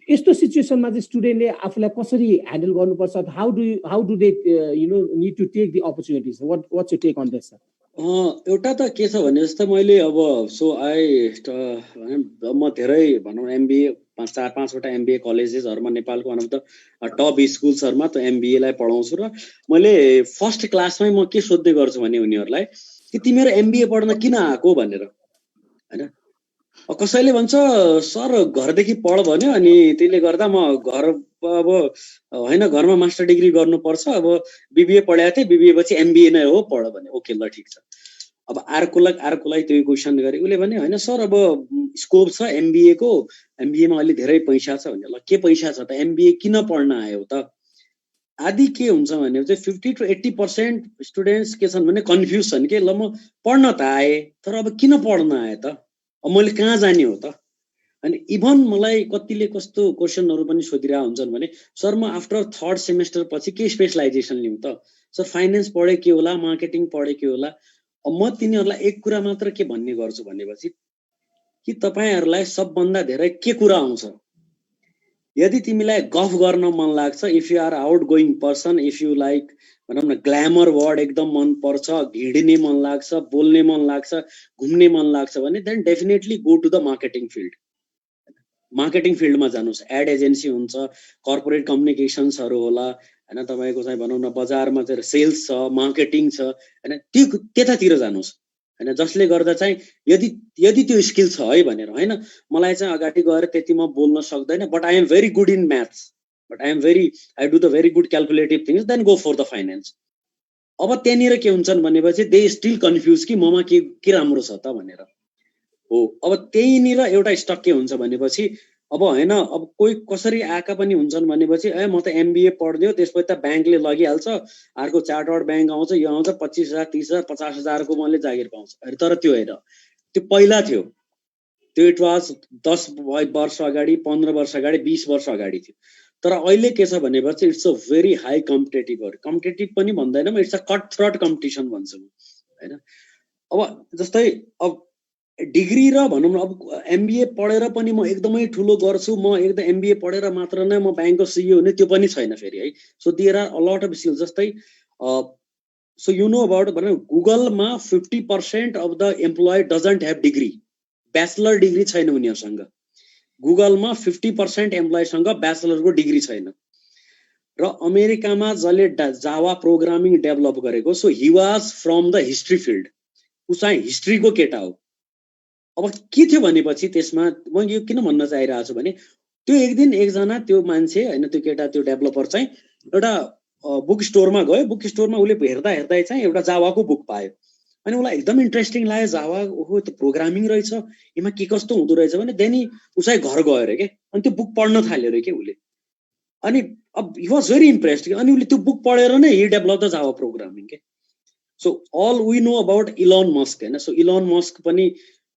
यस्तो सिचुएसनमा चाहिँ स्टुडेन्टले आफूलाई कसरी handle गर्नुपर्छ, how do they need to take the opportunities, what's your take on this? एउटा त के छ भने जस्तो मैले अब सो म धेरै भनौँ MBA 4-5वटा MBA कलेजेसहरूमा नेपालको वान अफ द टप स्कुल्सहरूमा त MBA लाई पढाउँछु र मैले फर्स्ट क्लासमै म के सोध्दै गर्छु भने उनीहरूलाई कि तिमीहरू MBA पढ्न किन आएको भनेर होइन. कसैले भन्छ सर घरदेखि पढ भन्यो अनि त्यसले गर्दा म घर अब होइन घरमा मास्टर डिग्री गर्नुपर्छ, अब बिबिए पढाएको थिएँ, बिबिए पछि एमबिए नै हो पढ भने, ओके ल ठिक छ। अब अर्कोलाई त्यो क्वेसन गरे, उसले भने होइन सर अब स्कोप छ एमबिए को, एमबिएमा अहिले धेरै पैसा छ भने। ल के पैसा छ त, एमबिए किन पढ्न आयो त? आदि के हुन्छ भने चाहिँ 50 to 80% स्टुडेन्ट्स के छन् भने कन्फ्युज छन् के, ल म पढ्न त आएँ तर अब किन पढ्न आएँ त, अब मैले कहाँ जाने हो त। अनि इभन मलाई कतिले कस्तो क्वेसनहरू पनि सोधिरहेको हुन्छन् भने सर म आफ्टर 3rd सेमेस्टर पछि के स्पेसलाइजेसन लिउँ त, सर फाइनेन्स पढे के होला, मार्केटिङ पढे के होला। अब म तिनीहरूलाई एक कुरा मात्र के भन्ने गर्छु भनेपछि कि तपाईहरुलाई सबभन्दा धेरै के कुरा आउँछ। यदि तिमीलाई गफ गर्न मन लाग्छ, if you are outgoing person, if you like भनौँ न ग्ल्यामर वर्ड एकदम मन पर्छ, हिँड्ने मन लाग्छ, बोल्ने मन लाग्छ, घुम्ने मन लाग्छ भने then definitely go to the marketing field. Marketing फिल्डमा जानुस्, एड एजेन्सी हुन्छ, कर्पोरेट कम्युनिकेसन्सहरु होला हैन, तपाईको चाहिँ भनौँ न बजारमा चाहिँ सेल्स छ, मार्केटिङ छ हैन, त्यतातिर जानुस् हैन, जसले गर्दा चाहिँ यदि त्यो स्किल छ है भनेर हैन, मलाई चाहिँ अगाडि गएर त्यति म बोल्न सक्दैन, but I am very good in maths, but I do the very good calculative things, then go for the finance. अब त्यहाँनिर के हुन्छन् भनेपछि दे स्टिल कन्फ्युज कि ममा के राम्रो छ त भनेर हो। अब त्यहीनिर एउटा स्टक के हुन्छ भनेपछि अब हैन, अब कोही कसरी आएका पनि हुन्छन् भनेपछि म त एमबिए पढ्दियो, त्यसपछि त ब्याङ्कले लगिहाल्छ, अर्को चार्टर्ड ब्याङ्क आउँछ, यो आउँछ 25,000 30,000 50,000 को मैले जागिर पाउँछ। तर त्यो होइन, त्यो पहिला थियो, त्यो इट वाज 10 वर्ष अगाडि, 15 वर्ष अगाडि, 20 वर्ष अगाडि थियो। तर अहिले के छ भनेपछि it's a very high competitive पनि भन्दैनम, it's a cut throat competition भन्छु म हैन। अब जस्तै अब डिग्री र भनौँ न अब एमबिए पढेर पनि म एकदमै ठुलो गर्छु, म एकदम एमबिए पढेर मात्र नै म ब्याङ्कको सिइओ हुने त्यो पनि छैन फेरि है। So there are a lot of skills. जस्तै सो यु नो अबाउट भनौँ गुगलमा 50% of the employee doesn't have degree, bachelor degree छैन उनीहरूसँग। गुगलमा 50% एम्प्लोइसँग ब्याचलरको डिग्री छैन। र अमेरिकामा जसले जावा प्रोग्रामिङ डेभलप गरेको, so he was from the history field, उ चाहिँ हिस्ट्रीको केटा हो। अब के थियो भनेपछि त्यसमा म यो किन भन्न चाहिरहेको छु भने त्यो एक दिन एकजना त्यो मान्छे हैन, त्यो केटा, त्यो डेभलपर चाहिँ एउटा बुक स्टोरमा गयो, बुक स्टोरमा उसले हेर्दा चाहिँ एउटा जावाको बुक पायो। अनि उसलाई एकदम इन्ट्रेस्टिङ लाग्यो, जावा ओहो त्यो प्रोग्रामिङ रहेछ, यसमा के कस्तो हुँदो रहेछ भने देनी उसै घर गयो अरे के, अनि त्यो बुक पढ्न थाल्यो अरे के उसले। अनि अब हि वाज भेरी इम्प्रेस्ड, अनि उसले त्यो बुक पढेर नै he develop the Java programming के। So all we know about Elon Musk हैन, सो इलोन मस्क पनि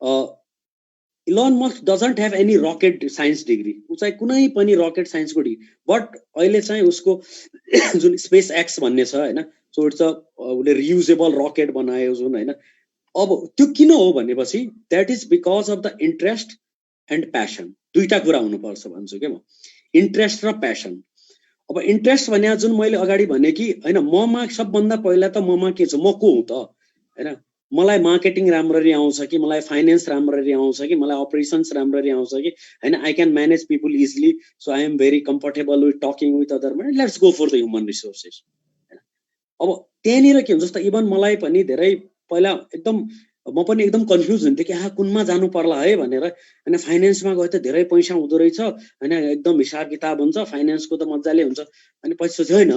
Elon Musk doesn't have any rocket science degree, उ चाहिँ कुनै पनि रकेट साइन्सको डिग्री, बट अहिले चाहिँ उसको जुन स्पेस एक्स भन्ने छ हैन, सो इट्स उसले रियुजेबल रकेट बनायो जुन हैन। अब त्यो किन हो भनेपछि that is because of the interest and passion, दुईटा कुरा हुनुपर्छ भन्छु के म, इन्ट्रेस्ट र प्यासन। अब इन्ट्रेस्ट भने जुन मैले अगाडि भने कि हैन, ममा सबभन्दा पहिला त ममा के छ, म को हुँ त हैन, मलाई मार्केटिङ राम्ररी आउँछ कि, मलाई फाइनेन्स राम्ररी आउँछ कि, मलाई अपरेसन्स राम्ररी आउँछ कि हैन, I can manage people easily, so I am very comfortable with talking with other man, let's go for the human resources हैन। अब त्यहाँनिर के हुन्छ, जस्तो इभन मलाई पनि धेरै पहिला एकदम म पनि एकदम कन्फ्युज हुन्थेँ कि कुनमा जानु पर्ला है भनेर हैन। फाइनेन्समा गए त धेरै पैसा हुँदो रहेछ हैन, एकदम हिसाब किताब हुन्छ, फाइनेन्सको त मजाले हुन्छ। अनि पछि सोचे होइन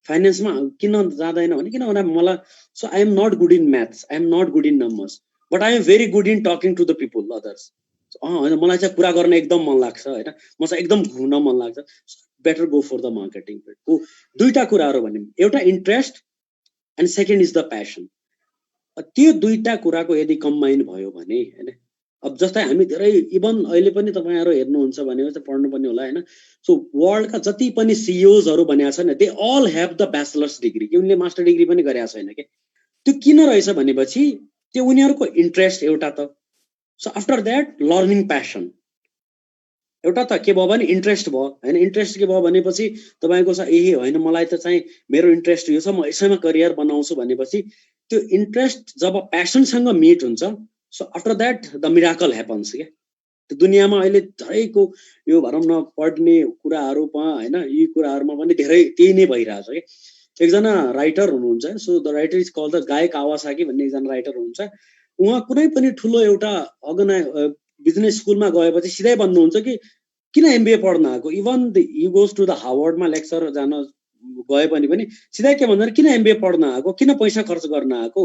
फाइनेन्समा किन जाँदैन भने किनभने मलाई, so I am not good in maths, I am not good in numbers, but I am very good in talking to the people others. होइन मलाई चाहिँ कुरा गर्न एकदम मन लाग्छ होइन, म चाहिँ एकदम घुम्न मन लाग्छ, better go for the marketing. दुईटा कुराहरू भन्यौँ, एउटा interest and second is the passion. त्यो दुईटा कुराको यदि कम्बाइन भयो भने हैन, अब जस्तै हामी धेरै इभन अहिले पनि तपाईहरु हेर्नुहुन्छ भने चाहिँ पढ्नु पनि होला हैन। सो वर्ल्डका जति पनि सिइओजहरु बनेका छन्, they all have the bachelors degree, कि उनले मास्टर डिग्री पनि गरेका छैन के। त्यो किन रहेछ भनेपछि त्यो उनीहरुको इन्ट्रेस्ट एउटा त, so after that learning passion एउटा त के भयो भने इन्ट्रेस्ट भयो हैन। इन्ट्रेस्ट के भयो भनेपछि तपाईको छ ए होइन मलाई त चाहिँ मेरो इन्ट्रेस्ट यो छ, म यसैमा करियर बनाउँछु भनेपछि त्यो इन्ट्रेस्ट जब प्यासनसँग मिट हुन्छ, so after that the miracle happens के। त्यो दुनियाँमा अहिले धेरैको यो भनौँ न पढ्ने कुराहरुमा हैन, यी कुराहरुमा पनि धेरै त्यही नै भइरहेछ के। एकजना राइटर हुनुहुन्छ, so the writer is called the Guy Kawasaki भन्ने एकजना राइटर हुनुहुन्छ। उहाँ कुनै पनि ठुलो एउटा बिजनेस स्कुलमा गएपछि सिधै भन्नुहुन्छ कि किन एमबिए पढ्न आएको, even you goes to the हार्वर्डमा लेक्चर जान गए पनि सिधै के भन्छन्, किन एमबिए पढ्न आएको, किन पैसा खर्च गर्न आएको,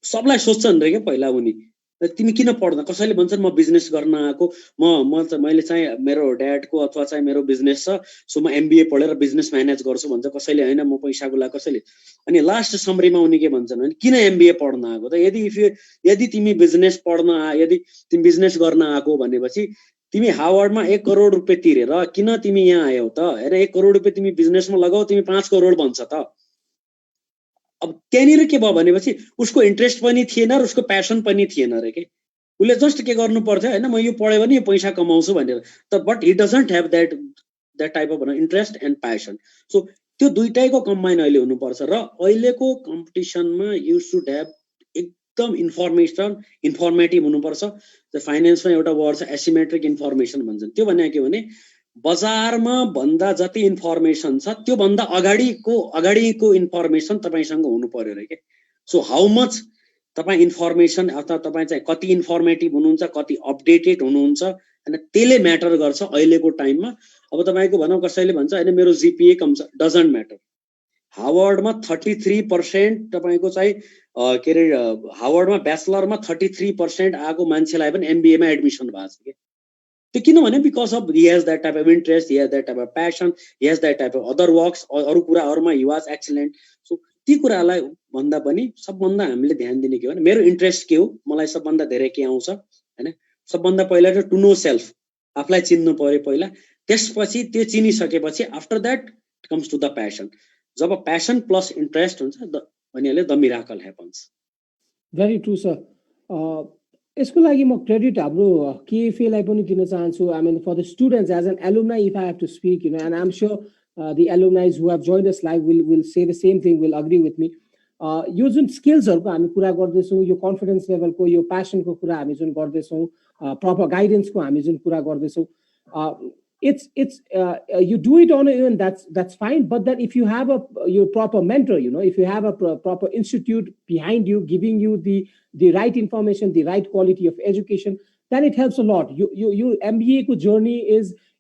सबलाई सोध्छन् रे के पहिला उनी, तिमी किन पढ्न, कसैले भन्छन् म बिजनेस गर्न आएको, मैले चाहिँ मेरो ड्याडको अथवा चाहिँ मेरो बिजनेस छ सो म एमबिए पढेर बिजनेस म्यानेज गर्छु भन्छ, कसैले होइन म पैसाको लागि, कसैले। अनि लास्ट समरीमा उनी के भन्छन् भने किन एमबिए पढ्न आएको त, यदि तिमी बिजनेस पढ्न यदि तिमी बिजनेस गर्न आएको भनेपछि तिमी हार्वर्डमा 1 करोड रुपियाँ तिरेर किन तिमी यहाँ आयौ त, हैन 1 करोड रुपियाँ तिमी बिजनेसमा लगाऊ, तिमी 5 करोड बन्छ त। अब त्यहाँनिर के भयो भनेपछि उसको इन्ट्रेस्ट पनि थिएन र उसको प्यासन पनि थिएन रे के, उसले जस्ट के गर्नु पर्थ्यो हैन, म यो पढ्यो भने यो पैसा कमाउँछु भनेर, त but he doesn't have that type of interest and passion. So त्यो दुईटैको कम्बाइन अहिले हुनुपर्छ र अहिलेको कम्पिटिसनमा यु शुड ह्याभ एकदम इन्फर्मेटिभ हुनुपर्छ। फाइनेन्समा एउटा वर्ड छ एसिमेट्रिक इन्फर्मेसन भन्छन्, त्यो भने के भने बजारमा भन्दा जति इन्फर्मेसन छ त्यो भन्दा अगाडिको इन्फर्मेसन तपाईसँग हुनु पर्यो रे के। सो हाउ मच तपाईँ इन्फर्मेसन अथवा तपाईँ चाहिँ कति इन्फर्मेटिभ हुनुहुन्छ, कति अपडेटेड हुनुहुन्छ, हैन त्यसले म्याटर गर्छ अहिलेको टाइममा। अब तपाईको भनौँ कसैले भन्छ हैन मेरो जीपीए कम छ, डजन्ट म्याटर। हार्वर्डमा 33% तपाईको चाहिँ के रे हार्वर्डमा ब्याचलरमा 33% आएको मान्छेलाई पनि एमबीएमा एडमिसन भएको छ के। त्यो किनभने because of he has that type of interest, he has that type of passion, he has that type of other works, अरू कुराहरूमा ही वाज एक्सिलेन्ट। सो ती कुरालाई भन्दा पनि सबभन्दा हामीले ध्यान दिने के हो भने मेरो इन्ट्रेस्ट के हो, मलाई सबभन्दा धेरै के आउँछ, हैन सबभन्दा पहिला चाहिँ टु नो सेल्फ, आफूलाई चिन्नु पर्यो पहिला, त्यसपछि त्यो चिनिसकेपछि after that comes to the passion. जब प्यासन प्लस इन्ट्रेस्ट हुन्छ भनिहाल्यो the miracle happens. Very true sir. यसको लागि म क्रेडिट हाम्रो केएफएलाई पनि दिन चाहन्छु। I mean for the students as an alumni if I have to speak, you know, and I am sure the alumni who have joined us live will say the same thing, will agree with me. यो जुन स्किल्सहरुको हामी कुरा गर्दैछौँ, यो confidence लेभलको, यो प्यासनको कुरा हामी जुन गर्दैछौँ, प्रपर गाइडेन्सको हामी जुन कुरा गर्दैछौँ, it's you do it on your own, that's fine, but then if you have your proper mentor, you know, if you have a proper institute behind you giving you the right information, the right quality of education, then it helps a lot. Your MBA को journey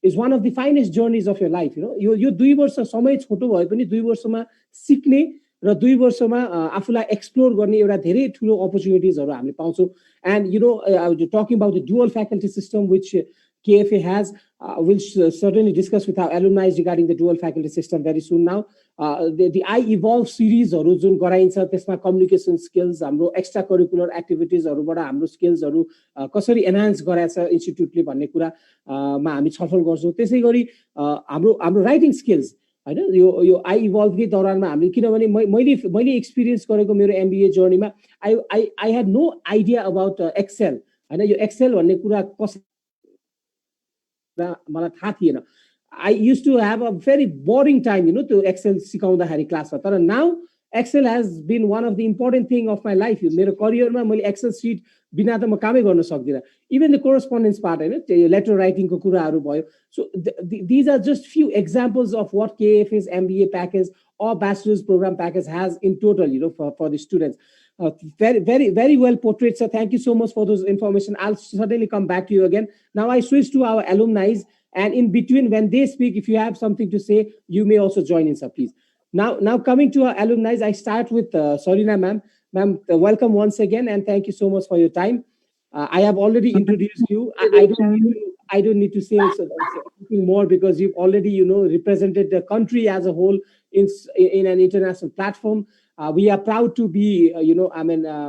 is one of the finest journeys of your life, you know. यो 2 वर्ष समय छोटो भए पनि 2 वर्षमा सिक्ने र 2 वर्षमा आफूलाई एक्सप्लोर गर्ने एउटा धेरै ठुलो अपर्च्युनिटिजहरु हामीले पाउँछौं. And you know, talking about the dual faculty system which KFA has, we'll certainly discuss with our alumni regarding the dual faculty system very soon now. The I Evolve series हरु जुन गराइन्छ त्यसमा communication skills, हाम्रो extra curricular एक्टिभिटिजहरुबाट हाम्रो स्किल्सहरु कसरी enhance गराछ इन्स्टिट्युटले भन्ने कुरा मा हामी छलफल गर्छौं. त्यसैगरी हाम्रो राइटिङ स्किल्स, हैन, यो आई इभल्भ के दौरानमा हामीले, किनभने मैले एक्सपिरियन्स गरेको मेरो एमबीए जर्नीमा I had no idea about Excel, हैन. यो एक्सेल भन्ने कुरा कसरी मलाई थाहा थिएन. I used to have a very boring time, you know, to Excel सिकाउँदाखेरि क्लासमा. तर now Excel has been one of the important thing of my life. मेरो करियरमा मैले एक्सेल सिट बिना त म कामै गर्न सक्दिनँ. Even the correspondence part, हैन, लेटर राइटिङको कुराहरू भयो. So these are just few examples of what KFA's MBA package or bachelor's program package has in total, you know, for the students. Very well portrayed, sir. Thank you so much for those information. I'll certainly come back to you again. Now I switch to our alumni, and in between when they speak, if you have something to say, you may also join in, sir, please. Now coming to our alumni, I start with Sarina ma'am. Ma'am, welcome once again, and thank you so much for your time. I have already introduced you. I don't need to say anything more because you've already, you know, represented the country as a whole in an international platform. We are proud to be,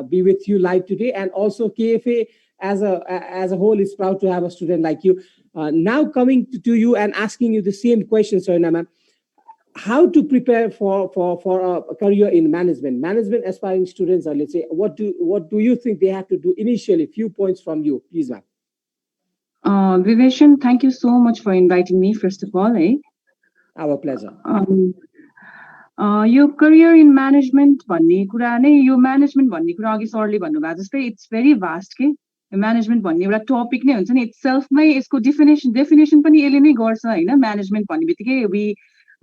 be with you live today, and also KFA as a whole is proud to have a student like you. Now coming to you and asking you the same question, Sarina ma'am, how to prepare for a career in management aspiring students, or let's say, what do you think they have to do initially? Few points from you, please, ma'am. Viveshan, thank you so much for inviting me, first of all. Our pleasure. Your career in management भन्ने कुरा नै, यो management भन्ने कुरा अघि सरले भन्नुभएको जस्तै इट्स भेरी भास्ट के. म्यानेजमेन्ट भन्ने एउटा टपिक नै हुन्छ नि, इट्स सेल्फमै यसको डेफिनेसन पनि यसले नै गर्छ, हैन. म्यानेजमेन्ट भन्ने बित्तिकै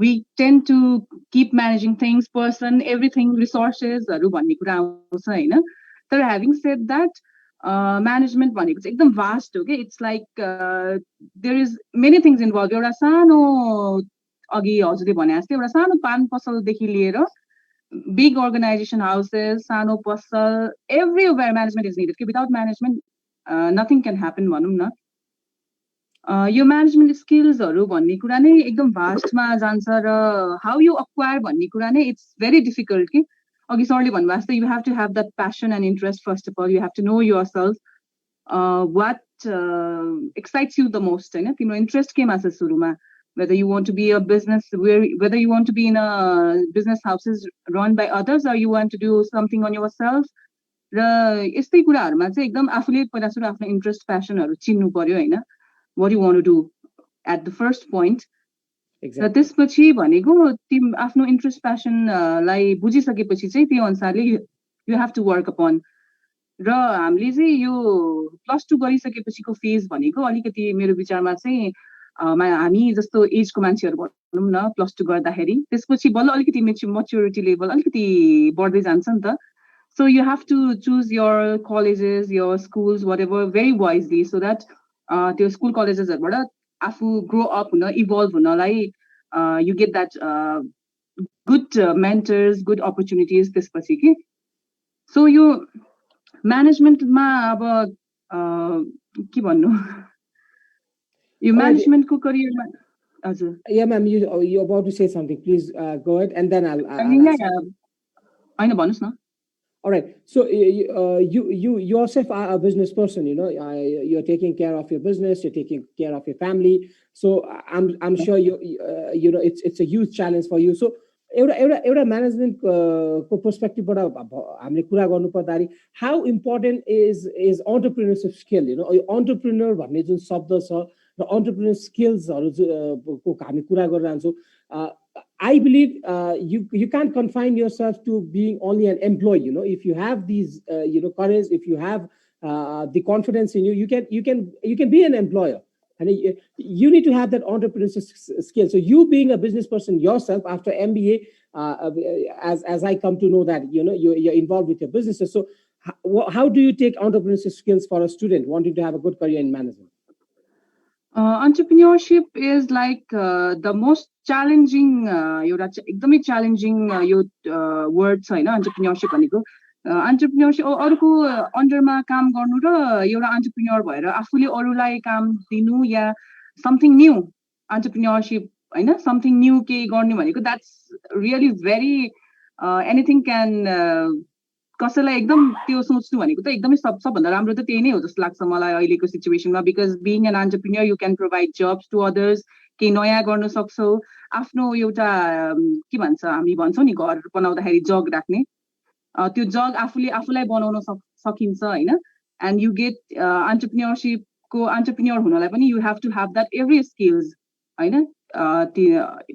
we tend to keep managing things, person, everything, resources हरु भन्ने कुरा आउँछ, हैन. तर having said that, म्यानेजमेन्ट भनेको चाहिँ एकदम भास्ट हो कि it's like there is many things involve एउटा सानो अघि हजुरले भने जस्तै एउटा सानो पान पसलदेखि लिएर बिग अर्गनाइजेसन हाउसेस सानो पसल एभ्रिवेयर म्यानेजमेन्ट इज निडेड कि without management nothing can happen भनौँ न यो म्यानेजमेन्ट स्किल्सहरू भन्ने कुरा नै एकदम भास्टमा जान्छ र हाउ यु अक्वायर भन्ने कुरा नै इट्स भेरी डिफिकल्ट कि अघि सरले भन्नुभएको जस्तै you have to have that passion and interest first of all you have to know yourself what excites you the most होइन तिम्रो इन्ट्रेस्ट केमा छ सुरुमा whether you want to be a business whether you want to be in a business houses run by others or you want to do something on yourself र यस्तै कुराहरूमा चाहिँ एकदम आफूले पहिला सुरु आफ्नो इन्ट्रेस्ट प्यासनहरू चिन्नु पर्यो होइन what you want to do at the first point र त्यसपछि भनेको तिम आफ्नो इन्ट्रेस्ट प्यासनलाई बुझिसकेपछि चाहिँ त्यो अनुसारले you have to work upon र हामीले चाहिँ यो +2 गरिसकेपछिको फेज भनेको अलिकति मेरो विचारमा चाहिँ हामी जस्तो एजको मान्छेहरू भनौँ न +2 गर्दाखेरि त्यसपछि बल्ल अलिकति मच्योरिटी लेभल अलिकति बढ्दै जान्छ नि त so you have to choose your colleges your schools whatever very wisely so that त्यो स्कुल कलेजेसहरूबाट आफू ग्रो अप हुन इभल्भ हुनलाई you get that good mentors good opportunities त्यसपछि कि सो यो म्यानेजमेन्टमा अब के भन्नु यो म्यानेजमेन्टको करियरमा हजुर Yeah, ma'am, you're about to say something. Please go ahead, and then I'll हैन भन्नुस् न. All right. So you yourself are a business person. You know, you're taking care of your business. You're taking care of your family. So I'm sure you know it's a huge challenge for you. So एउटा management को पर्सपेक्टिभबाट हामीले कुरा गर्नु पर्दाखेरि how important is entrepreneurship skill you know entrepreneur भन्ने जुन शब्द छ र अन्टरप्रेन्योर स्किल्सहरू को हामी कुरा गरिरहन्छौँ I believe you can't confine yourself to being only an employee. You know, if you have these you know courage, if you have the confidence in you, you can be an employer. And you need to have that entrepreneurship skill. So you being a business person yourself after MBA, as I come to know that, you know, you're involved with your businesses. So how do you take entrepreneurship skills for a student wanting to have a good career in management? Entrepreneurship is like the most challenging, एकदमै challenging यो word छ होइन entrepreneurship भनेको entrepreneurship अरूको अन्डरमा काम गर्नु र एउटा entrepreneur भएर आफूले अरूलाई काम दिनु या something new entrepreneurship होइन something new के गर्ने भनेको that's really very anything can कसैलाई एकदम त्यो सोच्नु भनेको त एकदमै सबभन्दा राम्रो त त्यही नै हो जस्तो लाग्छ मलाई अहिलेको सिचुएसनमा because being an entrepreneur you can provide jobs to others केही नयाँ गर्न सक्छौ आफ्नो एउटा के भन्छ हामी भन्छौँ नि घर बनाउँदाखेरि जग राख्ने त्यो जग आफूलाई बनाउन सकिन्छ होइन एन्ड यु गेट एन्टरप्रेन्योरशिपको एन्टरप्रेन्योर हुनलाई पनि you have to have that every skills होइन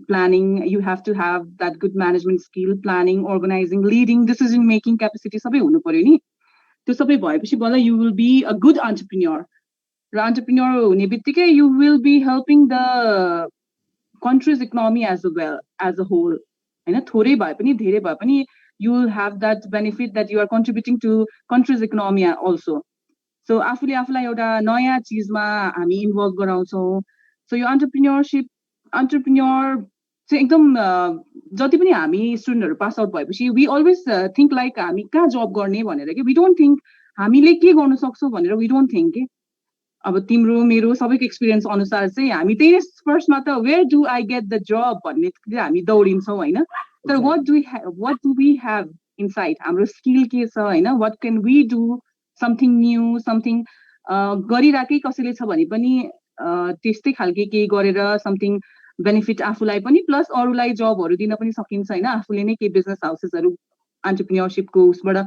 planning you have to have that good management skill planning organizing leading decision making capacity सबै हुनु पर्यो नि त्यो सबै भएपछि बल्ल you will be a good entrepreneur र entrepreneur हुने बित्तिकै you will be helping the country's economy as well as a whole हैन थोरै भए पनि धेरै भए पनि you will have that benefit that you are contributing to country's economy also so आफूलाई एउटा नयाँ चीजमा हामी इन्भल्भ गराउँछौँ so यो entrepreneur चाहिँ एकदम जति पनि हामी स्टुडेन्टहरु पास आउट भएपछि वी अलवेज थिंक लाइक हामी कहाँ जब गर्ने भनेर कि वी डोन्ट थिंक हामीले के गर्न सक्छौं भनेर वी डोन्ट थिंक के अब तिम्रो मेरो सबैको एक्सपिरियन्स अनुसार चाहिँ हामी त्यही फर्स्टमा त where do I get the job भन्ने हामी दौडिन्छौं हैन तर what do we have inside हाम्रो स्किल के छ हैन what can we do something new something गरिराकै कसैले छ भने पनि त्यस्तै खालके केही गरेर समथिङ बेनिफिट आफूलाई पनि प्लस अरूलाई जबहरु दिन पनि सकिन्छ हैन आफूले नै के बिजनेस हाउसेसहरु एन्टरप्रेन्योरशिपको उसबाट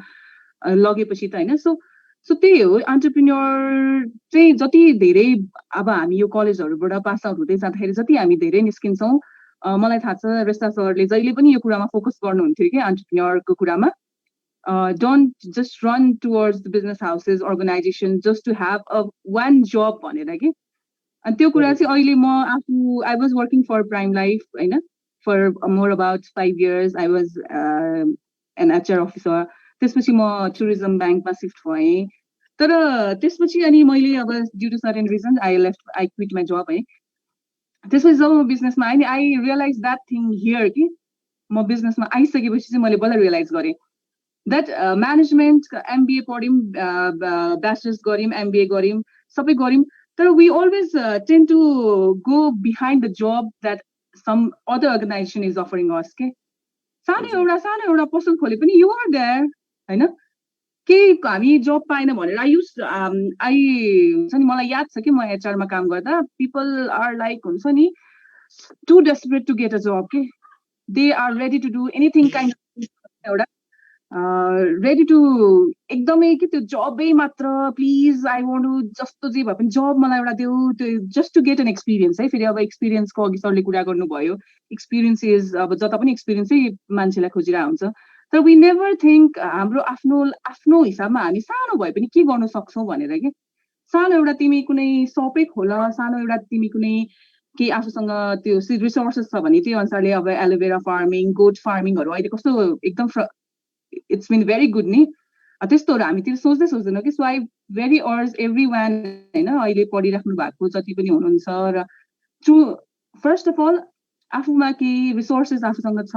लगेपछि त हैन सो त्यही हो एन्टरप्रेन्योर चाहिँ जति धेरै अब हामी यो कलेजहरुबाट पास आउट हुँदै जाँदाखेरि जति हामी धेरै निस्किन्छौं मलाई थाहा छ रेस्टा सरले जहिले पनि यो कुरामा फोकस गर्नुहुन्थ्यो के एन्टरप्रेन्योरको कुरामा don't just run towards the business houses organization just to have a one job भनेर के अनि त्यो कुरा चाहिँ अहिले म आफू I was working for Prime Life हैन for more about 5 years I was an HR officer त्यसपछि म टुरिज्म बैंकमा शिफ्ट भएँ तर त्यसपछि अनि मैले अब due to certain reason I quit my job है। त्यसपछि जब म बिजनेसमा आएँ नि I realize that thing here कि म बिजनेसमा आइसकेपछि चाहिँ मैले बल्ल रियलाइज गरेँ द्याट म्यानेजमेन्ट एमबिए पढ्यौँ, ब्याचलर्स गऱ्यौँ, एमबिए गऱ्यौँ, सबै गऱ्यौँ, तर we always tend to go behind the job that some other organization is offering us के। सानो एउटा पसल खोले पनि यु आर देयर होइन, केही हामी जब पाएन भनेर आई हुन्छ नि, मलाई याद छ कि म एचआरमा काम गर्दा पिपल आर लाइक हुन्छ नि too desperate to get a job के, they are ready to do anything kind एउटा रेडी टु एकदमै कि त्यो जबै मात्र प्लिज आई वान्ट टु जस्तो जे भए पनि जब मलाई एउटा देऊ, त्यो just to get an experience है। फेरि अब एक्सपिरियन्सको अघि सरले कुरा गर्नुभयो, एक्सपिरियन्स इज अब जता पनि एक्सपिरियन्सै मान्छेलाई खोजिरहेको हुन्छ, तर वी नेभर थिङ्क हाम्रो आफ्नो हिसाबमा हामी सानो भए पनि के गर्न सक्छौँ भनेर कि। सानो एउटा तिमी कुनै सपै खोल, सानो एउटा तिमी कुनै केही आफूसँग त्यो रिसोर्सेस छ भने त्यही अनुसारले अब एलोभेरा फार्मिङ, गोट फार्मिङहरू अहिले कस्तो एकदम इट्स बिन भेरी गुड नि, त्यस्तोहरू हामीतिर सोच्दैनौँ कि। सो आई भेरी अर्ज एभ्री वान होइन अहिले पढिराख्नु भएको जति पनि हुनुहुन्छ र फर्स्ट अफ अल आफूमा केही रिसोर्सेस आफूसँग छ,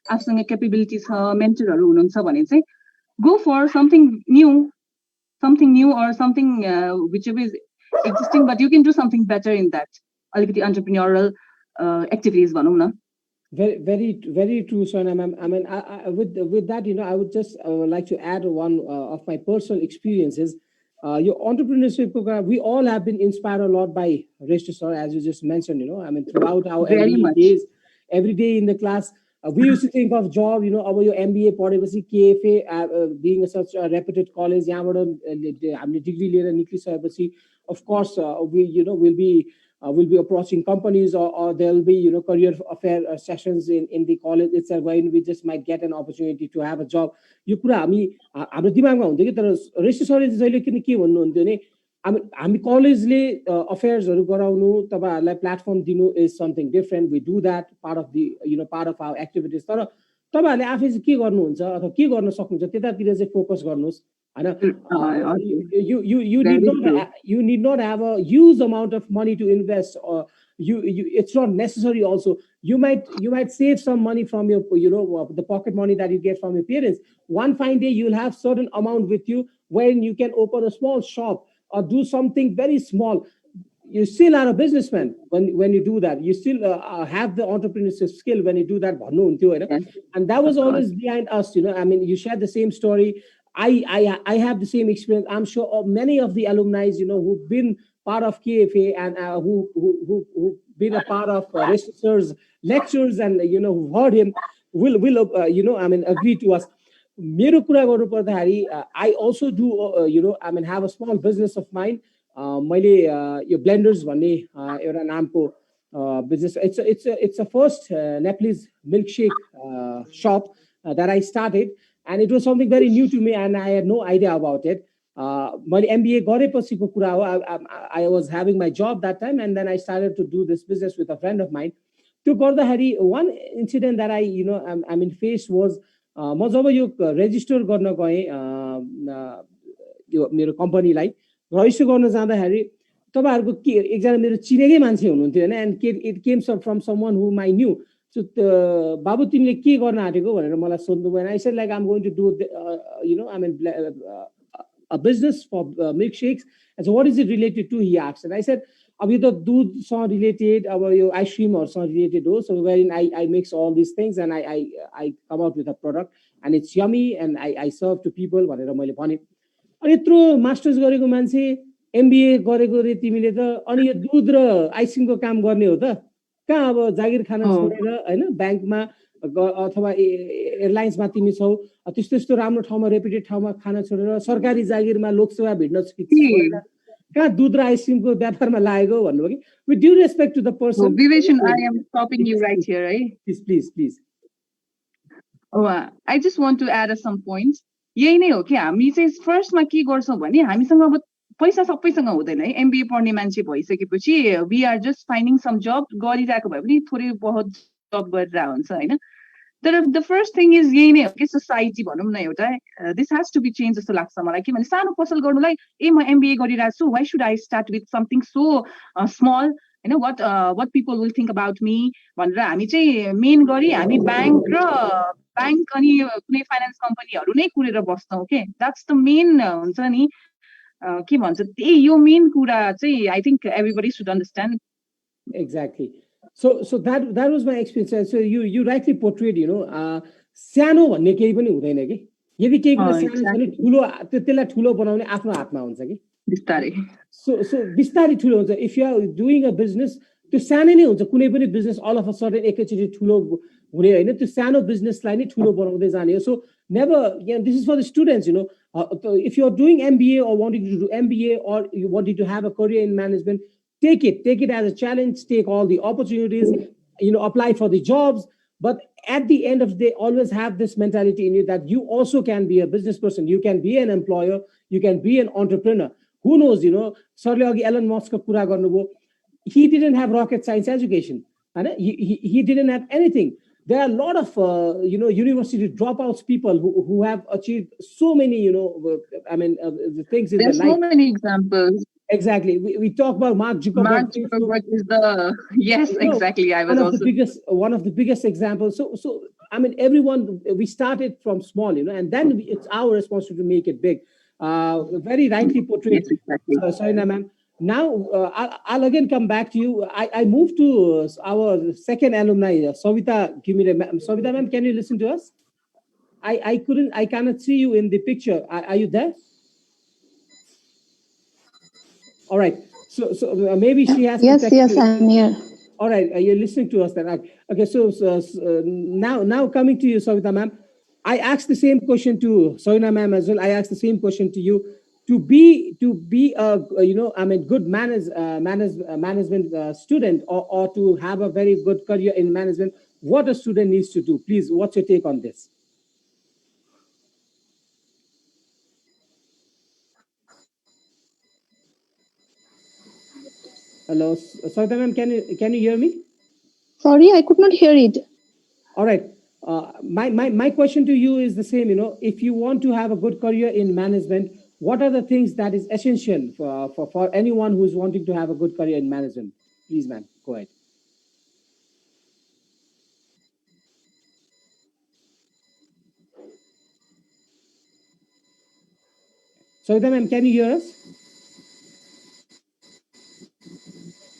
आफूसँग क्यापेबिलिटी छ, मेन्टरहरू हुनुहुन्छ भने चाहिँ go for something new or something which is existing but you can do something better in that, अलिकति एन्टरप्रेन्योरल एक्टिभिटिज भनौँ न। Very true, Sonia ma'am. I mean, with that, I would just like to add one of my personal experiences. Your entrepreneurship program, we all have been inspired a lot by Reshtu sir, as you just mentioned. I mean, throughout our MBA days, every day in the class, we used to think of job. About your MBA, KFA, being such a reputed college, degree, of course, we'll be approaching companies or there'll be, career affair sessions in the college itself, where we just might get an opportunity to have a job. यो कुरा हाम्रो दिमागमा हुन्थ्यो कि, तर रेस्टु सरले जहिले किन के भन्नुहुन्थ्यो भने हामी कलेजले अफेयर्सहरू गराउनु, तपाईहरुलाई प्लेटफर्म दिनु is something different, we do that part of the part of our activities, तर तपाईहरुले आफै चाहिँ के गर्नुहुन्छ अथवा के गर्न सक्नुहुन्छ त्यतातिर चाहिँ फोकस गर्नुस् हैन। You need not have a huge amount of money to invest, or it's not necessary also. You might save some money from your the pocket money that you get from your parents. One fine day you'll have certain amount with you when you can open a small shop or do something very small. You still are a businessman when you do that. You still have the entrepreneurship skill when you do that. And that was always behind us. I mean, you shared the same story. I have the same experience. I'm sure many of the alumni, who've been part of KFA and who've been a part of Reshtu sir's lectures and who've heard him will agree to us. I also do have a small business of mine. Your blenders business. It's a first Nepalese milkshake shop that I started. And it was something very new to me, and I had no idea about it. My MBA I was having my job that time, and then I started to do this business with a friend of mine. One incident that I faced was register मेरो कम्पनीलाई register गर्न जाँदाखेरि तपाईहरुको के एकजना मेरो चिनेकै मान्छे हुनुहुन्थ्यो हैन, and it came from someone whom I knew. So बाबु तिमीले के गर्न आटेको भनेर मलाई सोध्नु भयो. I said, like, I'm going to do a business for milkshakes. And so what is it related to, he asked. And I said, अब यो त दूधसँग related, अब यो ice creamहरुसँग related हो. So wherein I mix all these things and I come out with a product and it's yummy and I serve to people भनेर मैले भने. अनि यत्रो मास्टर्स गरेको मान्छे एमबीए गरेको रे तिमीले त, अनि यो दूध र आइसक्रिमको काम गर्ने हो त, कहाँ अब जागिर खाना छोडेर हैन बैंकमा अथवा एयरलाइन्समा तिमी छौ, त्यस्तो राम्रो ठाउँमा रेपुटेड ठाउँमा खाना छोडेर सरकारी जागिरमा लोकसेवा भिड्न छोडेर कहाँ दूध र आइसक्रिमको व्यापारमा लागेको भन्नुभयो कि. With due respect to the person, Viveshan, I am stopping you right here, right? Please. Oh, I just want to add some points. यही नै हो कि हामी चाहिँ फर्स्टमा के गर्छौँ भने हामीसँग अब पैसा सबैसँग हुँदैन है. एमबीए पढ्ने मान्छे भइसकेपछि we are just finding some job गरिरहेको भए पनि थोरै बहुत जब गरिरहेको हुन्छ हैन. the first thing is यही नै हो कि सोसाइटी भनौँ न एउटा this has to be changed जस्तो लाग्छ मलाई किनभने सानो पसल गर्नुलाई म MBA गरिरहेको छु why should I start with something so small हैन what people will think about me भनेर हामी चाहिँ मेन गरी हामी ब्याङ्क अनि कुनै फाइनान्स कम्पनीहरू नै कुरेर बस्छौँ के that's the main हुन्छ नि के भन्छ त्यही यो मेन कुरा चाहिँ I think everybody should understand. Exactly. So that was my experience. So you rightly portrayed, सानो भन्ने केही पनि हुँदैन कि यदि केही कुरा सानो छ भने ठुलो त्यसलाई ठुलो बनाउने आफ्नो हातमा हुन्छ कि बिस्तारै. So बिस्तारै ठुलो हुन्छ. If you are doing a business, त्यो सानै नै हुन्छ. कुनै पनि business all of a sudden एकैचोटि ठुलो हुने हैन. त्यो सानो businessलाई नै ठुलो बनाउँदै जाने हो. So never, this is for the students, if you are doing MBA or wanting to do MBA or you wanting to have a career in management, take it as a challenge, take all the opportunities, apply for the jobs. But at the end of the day, always have this mentality in you that you also can be a business person. You can be an employer. You can be an entrepreneur. Who knows, Sarle agi Elon Musk ka kura garnubo. He didn't have rocket science education. He didn't have anything. There are a lot of, university dropouts people who have achieved so many, the things in their life. There's so many examples. Exactly. We talk about Mark Zuckerberg. Mark Zuckerberg is exactly. I was one of the biggest examples. So everyone, we started from small, and then it's our responsibility to make it big. Very rightly portrayed. Yes, exactly. Soina ma'am. Now I'll again come back to you. I moved to our second alumni, Savita Gimire. Savita ma'am, can you listen to us? I cannot see you in the picture. Are you there? All right. So maybe she has. Yes, I'm here. All right, you're listening to us then. Okay. So now coming to you, Savita ma'am, I asked the same question to Soina ma'am as well. I asked the same question to you. To be a good management student or to have a very good career in management, what a student needs to do. Please, what's your take on this? Hello, Savita ma'am, can you hear me? Sorry, I could not hear it. All right. My question to you is the same. If you want to have a good career in management, what are the things that is essential for anyone who is wanting to have a good career in management? Please, ma'am, go ahead. Savita ma'am, can you hear us?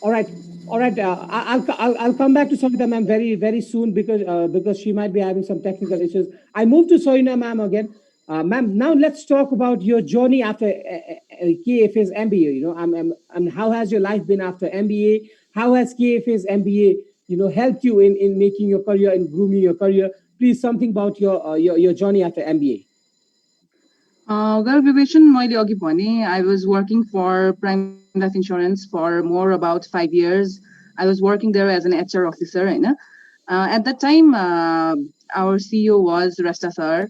All right. I'll come back to Savita ma'am very, very soon because she might be having some technical issues. I move to Soina ma'am again. Ma'am, now let's talk about your journey after KFA's MBA. And how has your life been after MBA? How has KFA's MBA, helped you in making your career and grooming your career? Please, something about your journey after MBA. Well, Vibhishan, मैले अघि भने I was working for Prime Life Insurance for more about 5 years. I was working there as an HR officer, होइन. At that time, our CEO was Rasta sir.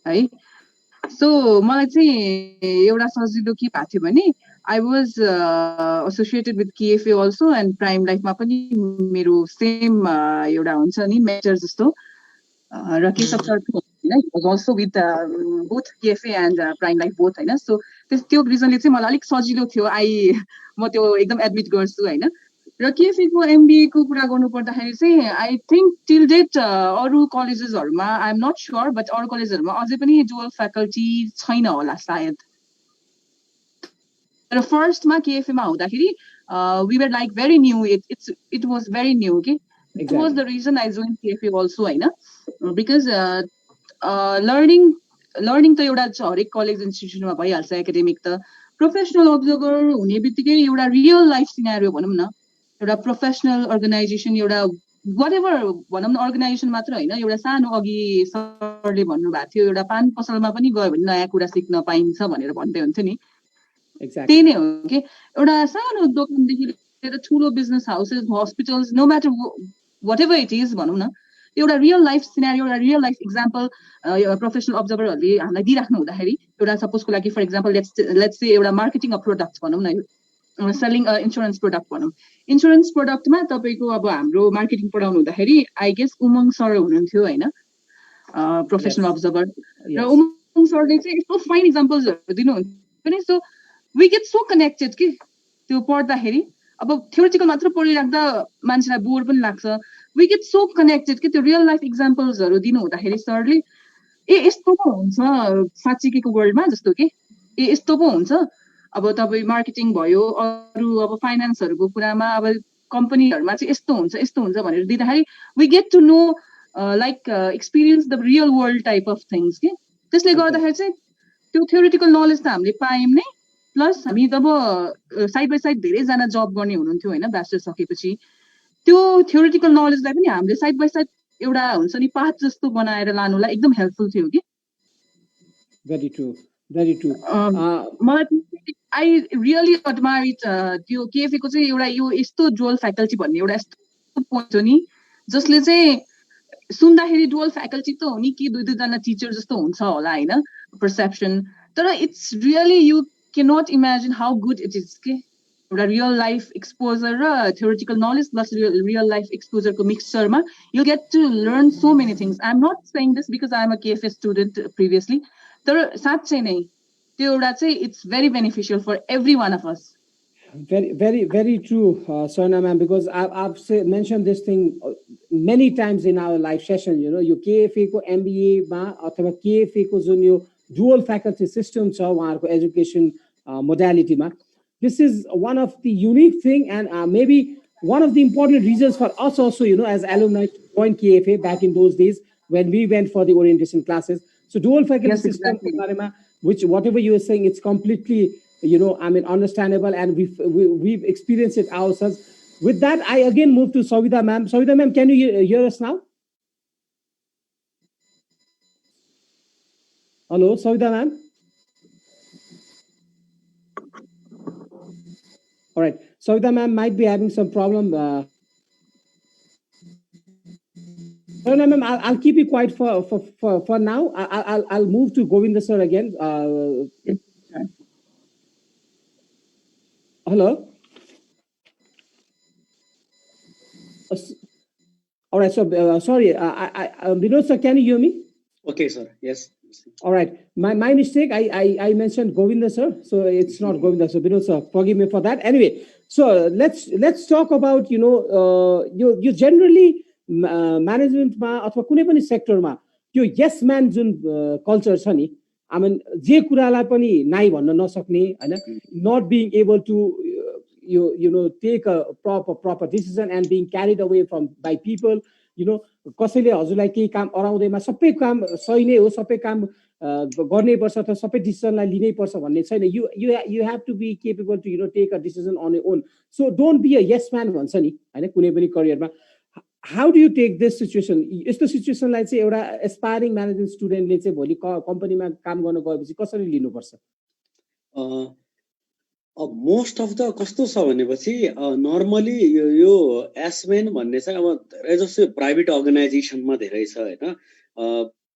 है so मलाई चाहिँ एउटा सजिलो के भएको थियो भने I was associated with KFA also and Prime Life-मा पनि मेरो सेम एउटा हुन्छ नि मेन्टर जस्तो र Keshav sir it was also with both KFA and Prime Life both हैन सो त्यो रिजनले चाहिँ मलाई अलिक सजिलो थियो म त्यो एकदम एडमिट गर्छु हैन र KFA को MBA को कुरा गर्नु पर्दाखेरि चाहिँ I think till date अरु कलेजेसहरुमा I am not sure but अरु कलेजहरुमा अझै पनि dual faculty छैन होला सायद र फर्स्ट मा KFA मा हुँदाखेरि we were like very new it was very new okay it was the reason I joined KFA also हैन because learning त एउटा हरेक कलेज इन्स्टिट्युसनमा भइहाल्छ एकाडेमिक त प्रोफेसनल अब्जर्भर हुने बित्तिकै एउटा रियल लाइफ सिनारियो भनौं न एउटा प्रोफेसनल अर्गनाइजेसन एउटा व्हाटएभर भनौं न अर्गनाइजेसन मात्र हैन एउटा सानो अघि सरले भन्नु भएको थियो एउटा पान पसलमा पनि गयो भने नयाँ कुरा सिक्न पाइन्छ भनेर भन्दै हुन्थ्यो नि त्यही नै हो के एउटा सानो दोकानदेखि लिएर ठुलो business houses hospitals no matter whatever it is भनौं न एउटा रियल लाइफ सिनारियो एउटा रियल लाइफ एक्जाम्पल प्रोफेसनल अब्जर्भरहरूले हामीलाई दिइराख्नु हुँदाखेरि एउटा सपोजको लागि फर एक्जाम्पल लेट्स से एउटा मार्केटिङ अफ प्रोडक्ट्स भनौं न सेलिङ इन्सुरेन्स प्रोडक्ट भनौँ इन्सुरेन्स प्रोडक्टमा तपाईँको अब हाम्रो मार्केटिङ पढाउनु हुँदाखेरि आई गेस उमङ सर हुनुहुन्थ्यो होइन प्रोफेसनल अब्जर्भर र उमङ सरले चाहिँ यस्तो फाइन इक्जाम्पल्सहरू दिनुहुन्थ्यो पनि so we get so connected कि त्यो पढ्दाखेरि अब थ्योरिटिकल मात्र पढिराख्दा मान्छेलाई बोर पनि लाग्छ वी गेट सो कनेक्टेड कि त्यो रियल लाइफ इक्जाम्पल्सहरू दिनु हुँदाखेरि सरले ए यस्तो पो हुन्छ साँच्चीको वर्ल्डमा जस्तो कि ए यस्तो पो हुन्छ अब तपाईँ मार्केटिङ भयो अरू अब फाइनेन्सहरूको कुरामा अब कम्पनीहरूमा चाहिँ यस्तो हुन्छ भनेर दिँदाखेरि we get to know like experience the real world type of things कि त्यसले गर्दाखेरि चाहिँ त्यो थ्योरिटिकल नलेज त हामीले पायौँ नै प्लस हामी तब साइड बाई साइड धेरैजना जब गर्ने हुनुहुन्थ्यो होइन ब्याचलर सकेपछि त्यो थ्योरिटिकल नलेजलाई पनि हामीले साइड बाई साइड एउटा हुन्छ नि पाथ जस्तो बनाएर लानुलाई एकदम हेल्पफुल थियो कि भेरी ट्रु मलाई आई रियली एडमायर इट त्यो केएफएको चाहिँ एउटा यो यस्तो डुअल फ्याकल्टी भन्ने एउटा यस्तो पोइन्ट हो नि जसले चाहिँ सुन्दाखेरि डुअल फ्याकल्टी त हो नि कि दुई दुईजना टिचर जस्तो हुन्छ होला होइन पर्सेप्सन तर it's really you can not imagine how good it is के एउटा रियल लाइफ एक्सपोजर र theoretical knowledge plus real life एक्सपोजरको मिक्सचरमा you get to learn so many things I am not saying this because I am a KFA student previously तर साँच्चै नै त्यो एउटा चाहिँ it's very beneficial for every one of us Very true, Swarna ma'am, because I've mentioned this thing many times in our live session. You know, you KFA ko MBA ma अथवा KFA को जुन यो dual faculty system छ उहाँहरूको education modality ma. This is one of the unique thing and maybe one of the important reasons for us also, you know, as alumni to join KFA back in those days when we went for the orientation classes. So dual faculty system ko barema, which whatever you are saying, it's completely, you know, I mean, understandable, and we've experienced it ourselves. With that, I again move to Savita ma'am. Savita ma'am, can you hear us now? Hello, Savita ma'am. All right, Savita ma'am might be having some problem. No, ma'am, I'll keep you quiet for now. I'll move to Govinda sir again. Hello. All right. So sorry, Vinod sir, can you hear me? Okay, sir. Yes. All right. My mistake. I mentioned Govinda sir, so it's not Govinda. So Vinod sir, forgive me for that. Anyway, so let's talk about, you know, you generally management ma अथवा कुनै पनि सेक्टरमा त्यो यस man जुन culture छ नि, I mean जे कुरालाई पनि नाइ भन्न नसक्ने हैन, not being able to you know take a proper decision and being carried away by people, you know, कसैले हजुरलाई केही काम अराउँदैमा सबै काम सही नै हो, सबै काम गर्नै पर्छ अथवा सबै डिसिजनलाई लिनै पर्छ भन्ने छैन. you have to be capable to, you know, take a decision on your own. So don't be a yes man भन्छ नि हैन कुनै पनि करियरमा. How do you take this situation? यस्तो सिचुएसनलाई चाहिँ एउटा एस्पायरिङ म्यानेजमेन्ट स्टुडेन्टले चाहिँ भोलि कम्पनीमा काम गर्न गएपछि कसरी लिनुपर्छ? मोस्ट अफ द कस्तो छ भनेपछि नर्मली यो एसमेन भन्ने चाहिँ अब धेरै जस्तो प्राइभेट अर्गनाइजेसनमा धेरै छ होइन,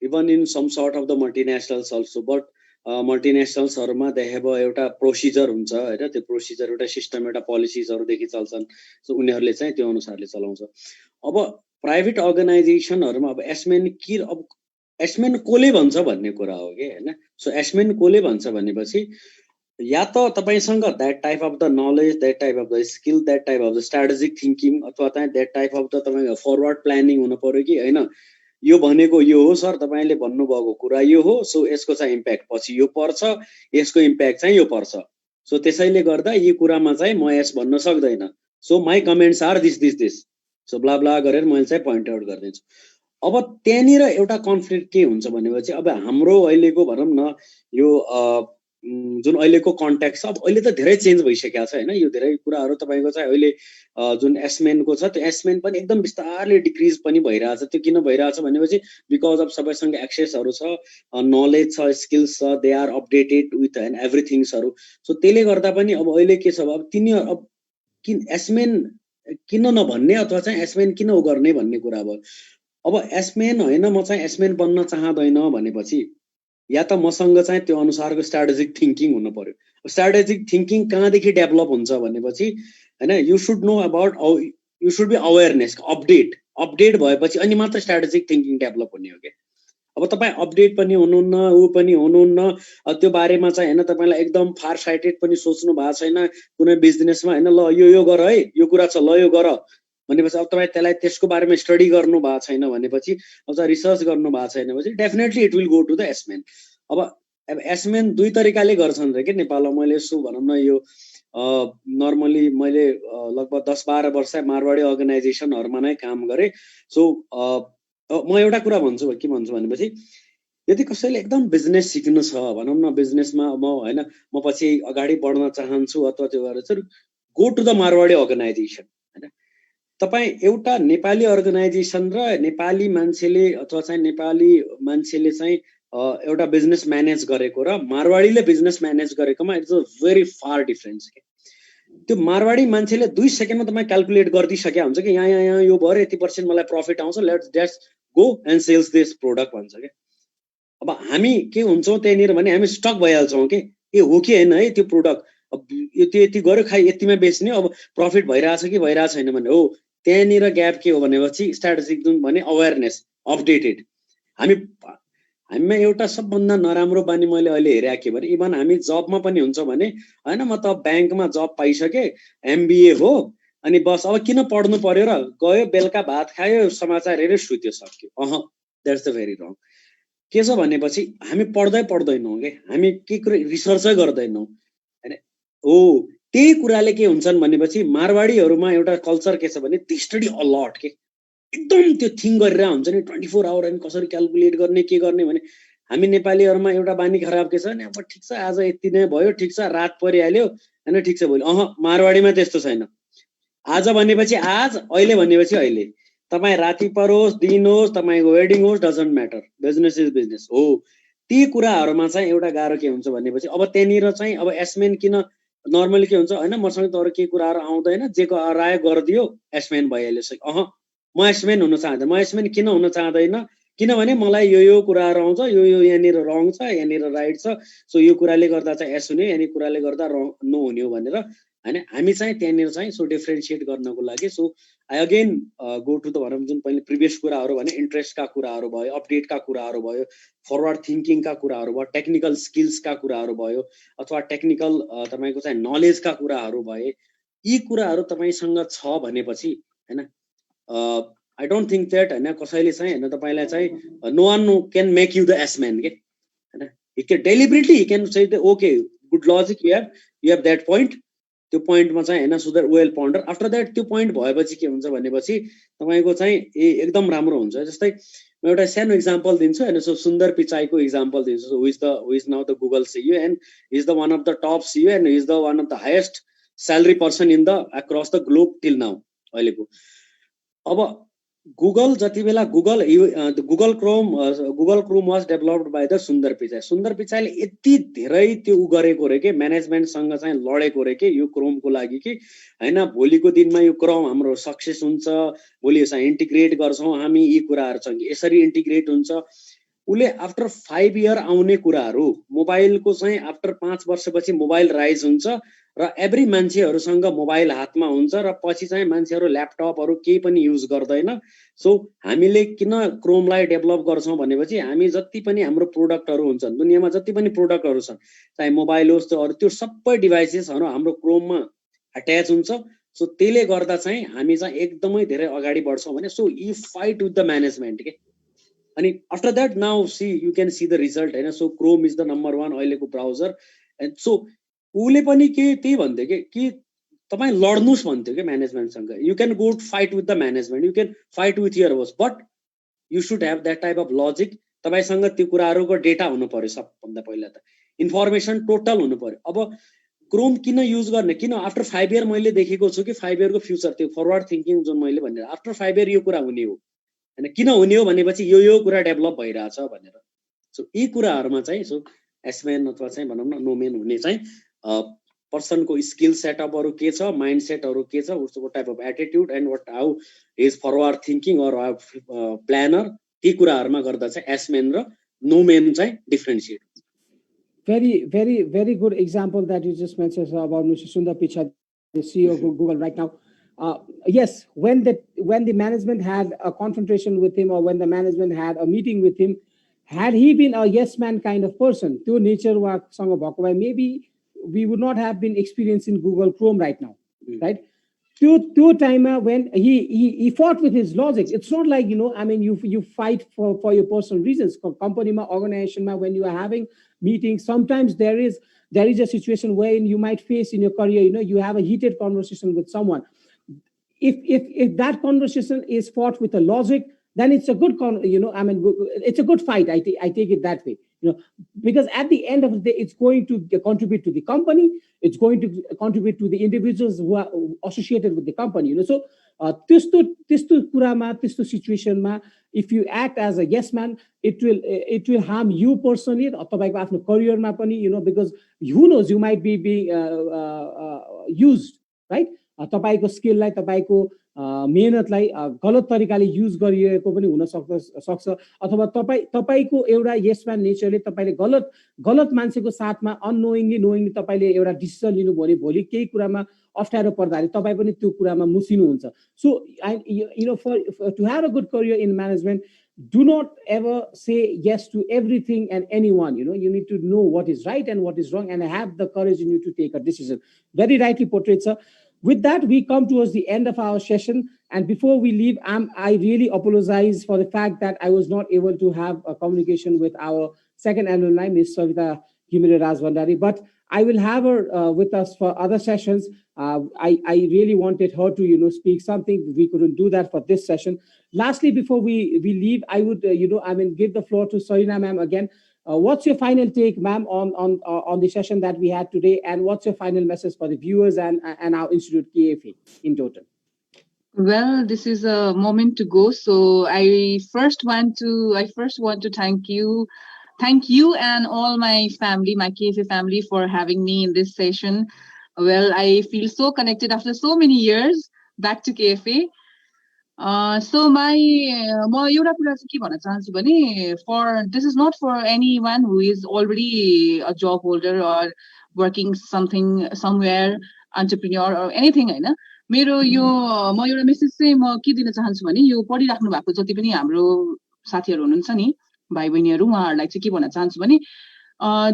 even in some sort of the multinationals also. But मल्टिनेसनल्सहरूमा दे हेभ एउटा प्रोसिजर हुन्छ होइन, त्यो प्रोसिजर एउटा सिस्टम एउटा पोलिसिजहरूदेखि चल्छन्. सो उनीहरूले चाहिँ त्यो अनुसारले चलाउँछ. अब प्राइभेट अर्गनाइजेसनहरूमा अब एसमेन कसले भन्छ भन्ने कुरा हो कि होइन. सो एसमेन कसले भन्छ भनेपछि या त तपाईँसँग that type of the knowledge, that type of the skill, that type of the strategic thinking अथवा चाहिँ द्याट टाइप अफ द तपाईँको फरवर्ड प्लानिङ हुनु पर्यो कि होइन. यो भनेको यो हो सर, तपाईँले भन्नुभएको कुरा यो हो, सो यसको चाहिँ इम्प्याक्ट पछि यो पर्छ, यसको इम्प्याक्ट चाहिँ यो पर्छ. सो त्यसैले गर्दा यो कुरामा चाहिँ म यस भन्न सक्दैन. So my comments are this. So blah blah गरेर मैले चाहिँ पोइन्ट आउट गरिदिन्छु. अब त्यहाँनिर एउटा कन्फ्लिक्ट के हुन्छ भनेपछि अब हाम्रो अहिलेको भनौँ न यो जुन अहिलेको कन्ट्याक्ट छ, अब अहिले त धेरै चेन्ज भइसकेको छ होइन. यो धेरै कुराहरू तपाईँको चाहिँ अहिले जुन एसमेनको छ त्यो एसमेन पनि एकदम बिस्तारले डिक्रिज पनि भइरहेछ. त्यो किन भइरहेछ भनेपछि बिकज अफ सबैसँग एक्सेसहरू छ, नलेज छ, स्किल्स छ, दे आर अपडेटेड विथ होइन एभ्रिथिङ्सहरू. सो त्यसले गर्दा पनि अब अहिले के छ अब तिनीहरू अब एसमेन किन नभन्ने अथवा चाहिँ एसमेन किन गर्ने भन्ने कुरा भयो. अब एसमेन होइन म चाहिँ एसमेन बन्न चाहँदैन भनेपछि या त मसँग चाहिँ त्यो अनुसारको स्ट्राटेजिक थिङ्किङ हुनु पर्यो। स्ट्राटेजिक थिङ्किङ कहाँदेखि डेभलप हुन्छ भनेपछि हैन you should know about you should be awareness update भएपछि अनि मात्र स्ट्राटेजिक थिङ्किङ डेभलप हुने हो के। अब तपाईँ अपडेट पनि हुनुहुन्न ऊ पनि हुनुहुन्न त्यो बारेमा चाहिँ हैन तपाईलाई एकदम फार साइटेड पनि सोच्नु भएको छैन कुनै बिजनेसमा हैन ल यो गर है यो कुरा छ ल यो गर भनेपछि अब तपाईँ त्यसलाई त्यसको बारेमा स्टडी गर्नु भएको छैन भनेपछि अब रिसर्च गर्नु भएको छैन भनेपछि definitely it will go to the एसमेन। अब एसमेन दुई तरिकाले गर्छन् रे के नेपालमा। मैले यसो भनौँ न यो नर्मली मैले लगभग 10-12 वर्ष मारवाडी अर्गनाइजेसनहरुमा नै काम गरे। सो म एउटा कुरा भन्छु के भन्छु भनेपछि यदि कसैले एकदम बिजनेस सिक्नु छ भनौँ न बिजनेसमा म हैन म पछि अगाडि बढ्न चाहन्छु अथवा त्यो गरेर चाहिँ go to the Marwari organisation हैन। तपाई एउटा नेपाली अर्गनाइजेसन र नेपाली मान्छेले अथवा चाहिँ नेपाली मान्छेले चाहिँ एउटा बिजनेस म्यानेज गरेको र मारवाडीले बिजनेस म्यानेज गरेकोमा it's a very far difference के। त्यो मारवाडी मान्छेले 2 सेकेन्डमा तपाई क्याल्कुलेट गर्दिसक्या हुन्छ कि यहाँ यो भएर यति % मलाई प्रफिट आउँछ let's go and sales this product भन्छ के। अब हामी के हुन्छौं त्यहाँनिर भने हामी स्टक भइहाल्छौं के ए हो कि हैन है त्यो प्रोडक्ट अब यति गर्यो खाइ यतिमा बेच्ने अब प्रफिट भइराछ कि भइराछ छैन भने हो त्यहाँनिर ग्याप के हो भनेपछि स्ट्राटेजिक जुन भने अवेरनेस अपडेटेड। हामीमा एउटा सबभन्दा नराम्रो बानी मैले अहिले हेरेको के भने इभन हामी जबमा पनि हुन्छ भने हैन म त ब्याङ्कमा जब पाइसके एमबीए हो अनि बस अब किन पढ्नु पर्यो र गयो बेलुका भात खायो समाचार हेर्यो सुत्यो सक्यो। द्याट्स द भेरी रङ। के छ भनेपछि हामी पढ्दैनौँ के हामी के कुरा रिसर्चै गर्दैनौँ हैन। हो त्यही कुराले के हुन्छन् भनेपछि मारवाडीहरुमा एउटा कल्चर के छ भने दे स्टडी अ लट के एकदम त्यो थिङ गरेर हुन्छ नि 24 आवर अनि कसरी क्याल्कुलेट गर्ने के गर्ने भने हामी नेपालीहरुमा एउटा बानी खराब के छ भने अब ठीक छ आज यति नै भयो ठीक छ रात परिहाल्यो हैन ठीक छ भोलि मारवाडीमा त्यस्तो छैन। आज भनेपछि आज अहिले भनेपछि अहिले तपाई राति परोस् दिन होस् तपाईको वेडिङ होस् doesn't matter business is business हो। ती कुराहरुमा चाहिँ एउटा गाह्रो के हुन्छ भनेपछि अब त्यहाँनिर चाहिँ अब एसमेन किन नर्मली के हुन्छ हैन मसँग त अरु के कुराहरु आउँदैन जेको राय गर्दियो एसमेन भइहाल्यो। म एसमेन हुन चाहदैन। म एसमेन किन हुन चाहदैन किनभने मलाई यो कुराहरु आउँछ यो यहाँनिर रङ छ यहाँनिर राइट छ सो यो कुराले गर्दा चाहिँ एस हुने यहाँनिर कुराले गर्दा नहुने हो भनेर हैन हामी चाहिँ त्यहाँनिर चाहिँ सो डिफरेन्शिएट गर्नको लागि so I again go to the भनौँ जुन पहिले प्रिभियस कुराहरु भने इन्ट्रेस्टका कुराहरु भयो अपडेटका कुराहरु भयो फरवर्ड थिङ्किङका कुराहरु भयो टेक्निकल स्किल्सका कुराहरु भयो अथवा टेक्निकल तपाईको चाहिँ नलेजका कुराहरु भए यी कुराहरु तपाईसँग छ भनेपछि हैन I don't think that हैन कसैले चाहिँ हैन तपाईलाई चाहिँ no one can make you the S-man के हैन he can deliberately he can say that okay good logic you have that point त्यो पोइन्टमा चाहिँ हैन सुदर वेल पन्डर आफ्टर दैट त्यो पोइन्ट भएपछि के हुन्छ भनेपछि तपाईको चाहिँ एकदम राम्रो हुन्छ। जस्तै म एउटा सानो एक्जाम्पल दिन्छु हैन सो सुन्दर पिचाईको एक्जाम्पल दिन्छु। So who is now the Google CEO and is the one of the top CEO and is the one of the highest salary person in the across the globe till now अहिलेको। अब Google जति बेला Google Chrome was developed by the Sundar Pichai. सुन्दर पिचाईले यति धेरै त्यो उ गरेको रे के म्यानेजमेन्टसँग चाहिँ लडेको रे के यो क्रोमको लागि कि हैन भोलिको दिनमा यो क्रोम हाम्रो सक्सेस हुन्छ भोलि यसलाई इन्टिग्रेट गर्छौं हामी यी कुराहरुसँग यसरी इन्टिग्रेट हुन्छ। उले आफ्टर 5 इयर आउने कुराहरु मोबाइलको चाहिँ आफ्टर 5 वर्षपछि मोबाइल राइज हुन्छ र एभ्री मान्छेहरुसँग मोबाइल हातमा हुन्छ र पछि चाहिँ मान्छेहरु ल्यापटपहरु केही पनि युज गर्दैन। सो हामीले किन क्रोमलाई डेभलप गर्छौं भनेपछि हामी जति पनि हाम्रो प्रोडक्टहरु हुन्छन् दुनियामा जति पनि प्रोडक्टहरु छन् चाहे मोबाइल होस् त्यो सबै डिभाइसेसहरु हाम्रो क्रोममा अट्याच हुन्छ। सो त्यसले गर्दा चाहिँ हामी चाहिँ एकदमै धेरै अगाडि बढ्छौं भने so you fight with the management के अनि after that now see you can see the result हैन। So Chrome is the number 1 अहिलेको ब्राउजर एन्ड सो उले पनि के त्यही भन्थे कि तपाई लड्नुस् भन्थ्यो के म्यानेजमेन्टसँग। You can go fight with the management you can fight with your host but you should have that type of logic. तपाईसँग त्यो कुराहरुको डेटा हुनु पर्यो सबभन्दा पहिला त इन्फर्मेसन टोटल हुनु पर्यो। अब क्रोम किन युज गर्ने किन आफ्टर 5 इयर मैले देखेको छु कि 5 इयरको फ्युचर त्यो फरवर्ड थिंकिङ जुन मैले भने आफ्टर 5 इयर यो कुरा हुने हो हैन किन हुने हो भनेपछि यो कुरा डेभलप भइराछ भनेर। सो यी कुराहरुमा चाहिँ सो एसमेन अथवा चाहिँ भनौं न नोमेन हुने चाहिँ पर्सनको स्किल सेटअपहरु के छ माइन्ड सेटहरु के छ उसको type of attitude and what how is forward thinking or planner ती कुराहरुमा गर्दा चाहिँ एसमेन र नो मेन चाहिँ differentiate. Very good example that you just mentioned about Mr. Sundar Pichai, the CEO of Google right now. Yes, when the management had a confrontation with him, or when the management had a meeting with him, had he been a yes man kind of person, to nature maybe we would not have been experiencing Google Chrome right now, right? Two timer when he fought with his logic. It's not like, I mean, you fight for your personal reasons. Company organization when you are having meetings, sometimes there is a situation wherein you might face in your career, you have a heated conversation with someone. If that conversation is fought with a logic, then it's a good it's a good fight. I take it that way, because at the end of the day, it's going to contribute to the company. It's going to contribute to the individuals who are associated with the company. So त्यस्तो कुरामा, त्यस्तो सिचुएसनमा, if you act as a yes man, it will harm you personally, तपाईको आफ्नो करियरमा पनि, because who knows, you might be being used, right? तपाईको स्किललाई, तपाईको मेहनतलाई गलत तरिकाले युज गरिएको पनि हुन सक्छ, अथवा तपाईको एउटा यसम्यान नेचरले तपाईले गलत मान्छेको साथमा अननोइङली नोइङली तपाईले एउटा डिसिजन लिनु भने भोलि केही कुरामा अप्ठ्यारो पर्दाखेरि तपाई पनि त्यो कुरामा मुसिनु हुन्छ. So for to have a good career in management, do not ever say yes to everything and anyone. You need to know what is right and what is wrong, and have the courage in you to take a decision. Very rightly portrayed, sir. With that, we come towards the end of our session. And before we leave, I really apologize for the fact that I was not able to have a communication with our second alumni, Ms. Savita Gimire Rajbandari. But I will have her with us for other sessions. I really wanted her to, speak something. We couldn't do that for this session. Lastly, before we leave, I would, give the floor to Sarina ma'am again. What's your final take, ma'am, on the session that we had today, and what's your final message for the viewers and our institute KFA in total? Well, this is a moment to go. So I first want to thank you and all my family, my KFA family, for having me in this session. Well, I feel so connected after so many years back to KFA. So म एउटा कुरा चाहिँ के भन्न चाहन्छु भने, this is not for anyone who is already a job holder or working somewhere, entrepreneur or anything, हैन. मेरो म एउटा मेसेज चाहिँ म के दिन चाहन्छु भने, यो पढिराख्नु भएको जति पनि हाम्रो साथीहरु हुनुहुन्छ नि, भाइ बहिनीहरु, उहाँहरुलाई चाहिँ के भन्न चाहन्छु भने,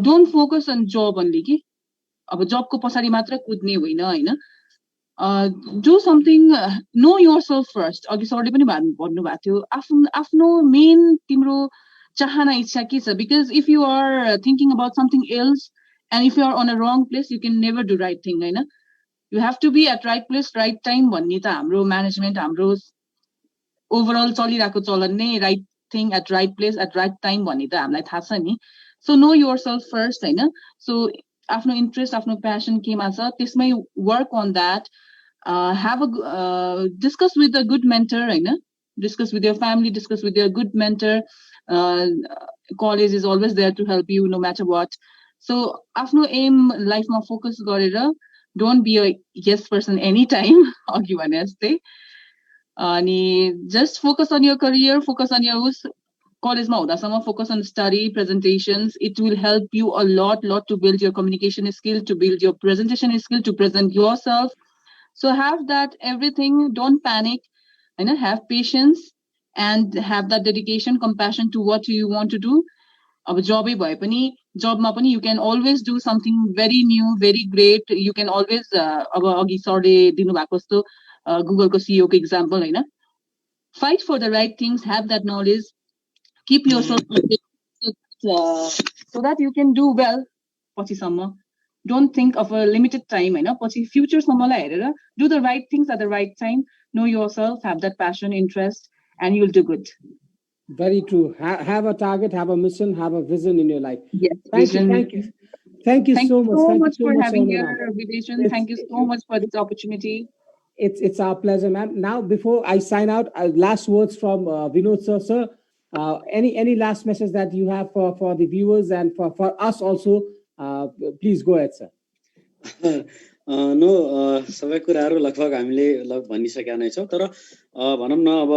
don't focus on job only के, अब जबको पछाडी मात्र कुद्ने होइन, हैन. Do something, know yourself first. अघि सरले पनि भन्नु भएको थियो, आफ्नो मेन तिम्रो चाहना इच्छा के छ, because if you are thinking about something else and if you are on a wrong place, you can never do right thing, हैन. You have to be at right place, right time भन्ने त हाम्रो management, हाम्रो overall चलिरहेको चलन नै right thing at right place at right time भन्ने त हामीलाई थाहा छ नि. So know yourself first, हैन. So आफ्नो इन्ट्रेस्ट, आफ्नो प्यासन केमा छ त्यसमै work on that. Have a discuss with a good mentor, हैन. Discuss with your family, discuss with your good mentor. College is always there to help you no matter what. So आफ्नो aim life मा focus गरेर, don't be a yes person anytime, अघि भने जस्तै. अनि just focus on your career, focus on your कलेजमा हुँदासम्म focus on study, presentations. It will help you a lot to build your communication skill, to build your presentation skill, to present yourself. So have that everything, don't panic, and have patience and have that dedication, compassion to what you want to do. अब जबै भए पनि, जबमा पनि you can always do something very new, very great. You can always अब अघि सरले दिनु भएको जस्तो गुगलको CEO को example, हैन. Fight for the right things, have that knowledge, keep yourself so that you can do well पछिसम्म. Don't think of a limited time, हैन. पछि future सम्मलाई हेरेर do the right things at the right time. Know yourself, have that passion, interest, and you'll do good. Very true. Have a target, have a mission, have a vision in your life. Yes. Thank you so much. Thank you so much for having your invitation. Thank you so much for this opportunity. It's our pleasure, ma'am. Now, before I sign out, last words from Vinod sir. Sir, any last message that you have for the viewers and for us also? Please go ahead, sir. No सबै कुराहरू लगभग हामीले भनिसकेका नै छौँ, तर भनौँ न अब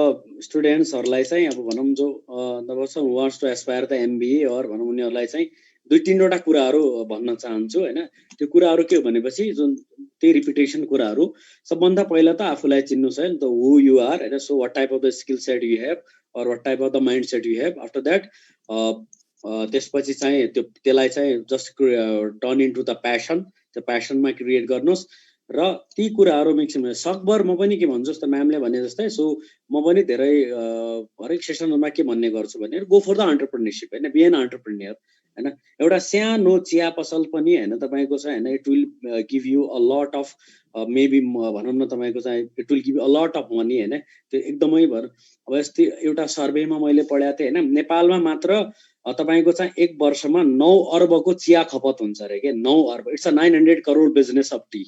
स्टुडेन्ट्सहरूलाई चाहिँ अब भनौँ जो wants to aspire the MBA or भनौँ उनीहरूलाई चाहिँ 2-3वटा कुराहरू भन्न चाहन्छु होइन। त्यो कुराहरू के हो भनेपछि जुन त्यही रिपिटेसन कुराहरू, सबभन्दा पहिला त आफूलाई चिन्नु छ नि त, हु यु आर होइन। So what type of the skill set you have or what type of the mind set you have. After that त्यसपछि चाहिँ त्यसलाई चाहिँ just turn into the passion, त्यो प्यासनमा क्रिएट गर्नुहोस्। र ती कुराहरू म्याक्सिमम सकभर म पनि के भन्छु जस्तो म्यामले भने जस्तै, सो म पनि धेरै हरेक सेसनहरूमा के भन्ने गर्छु भने गो फर द एन्टरप्रेन्योरसिप होइन, बी एन एन्टरप्रेन्योर होइन। एउटा सानो चिया पसल पनि होइन तपाईँको चाहिँ होइन, it will give you a lot of maybe भनौँ न तपाईँको चाहिँ it will give a lot of money होइन। त्यो एकदमै अब यस्तै एउटा सर्वेमा मैले पढाएको थिएँ होइन, नेपालमा मात्र तपाईँको चाहिँ 1 वर्षमा 9 अर्बको चिया खपत हुन्छ अरे के, 9 अर्ब। It's a 900 crore business of T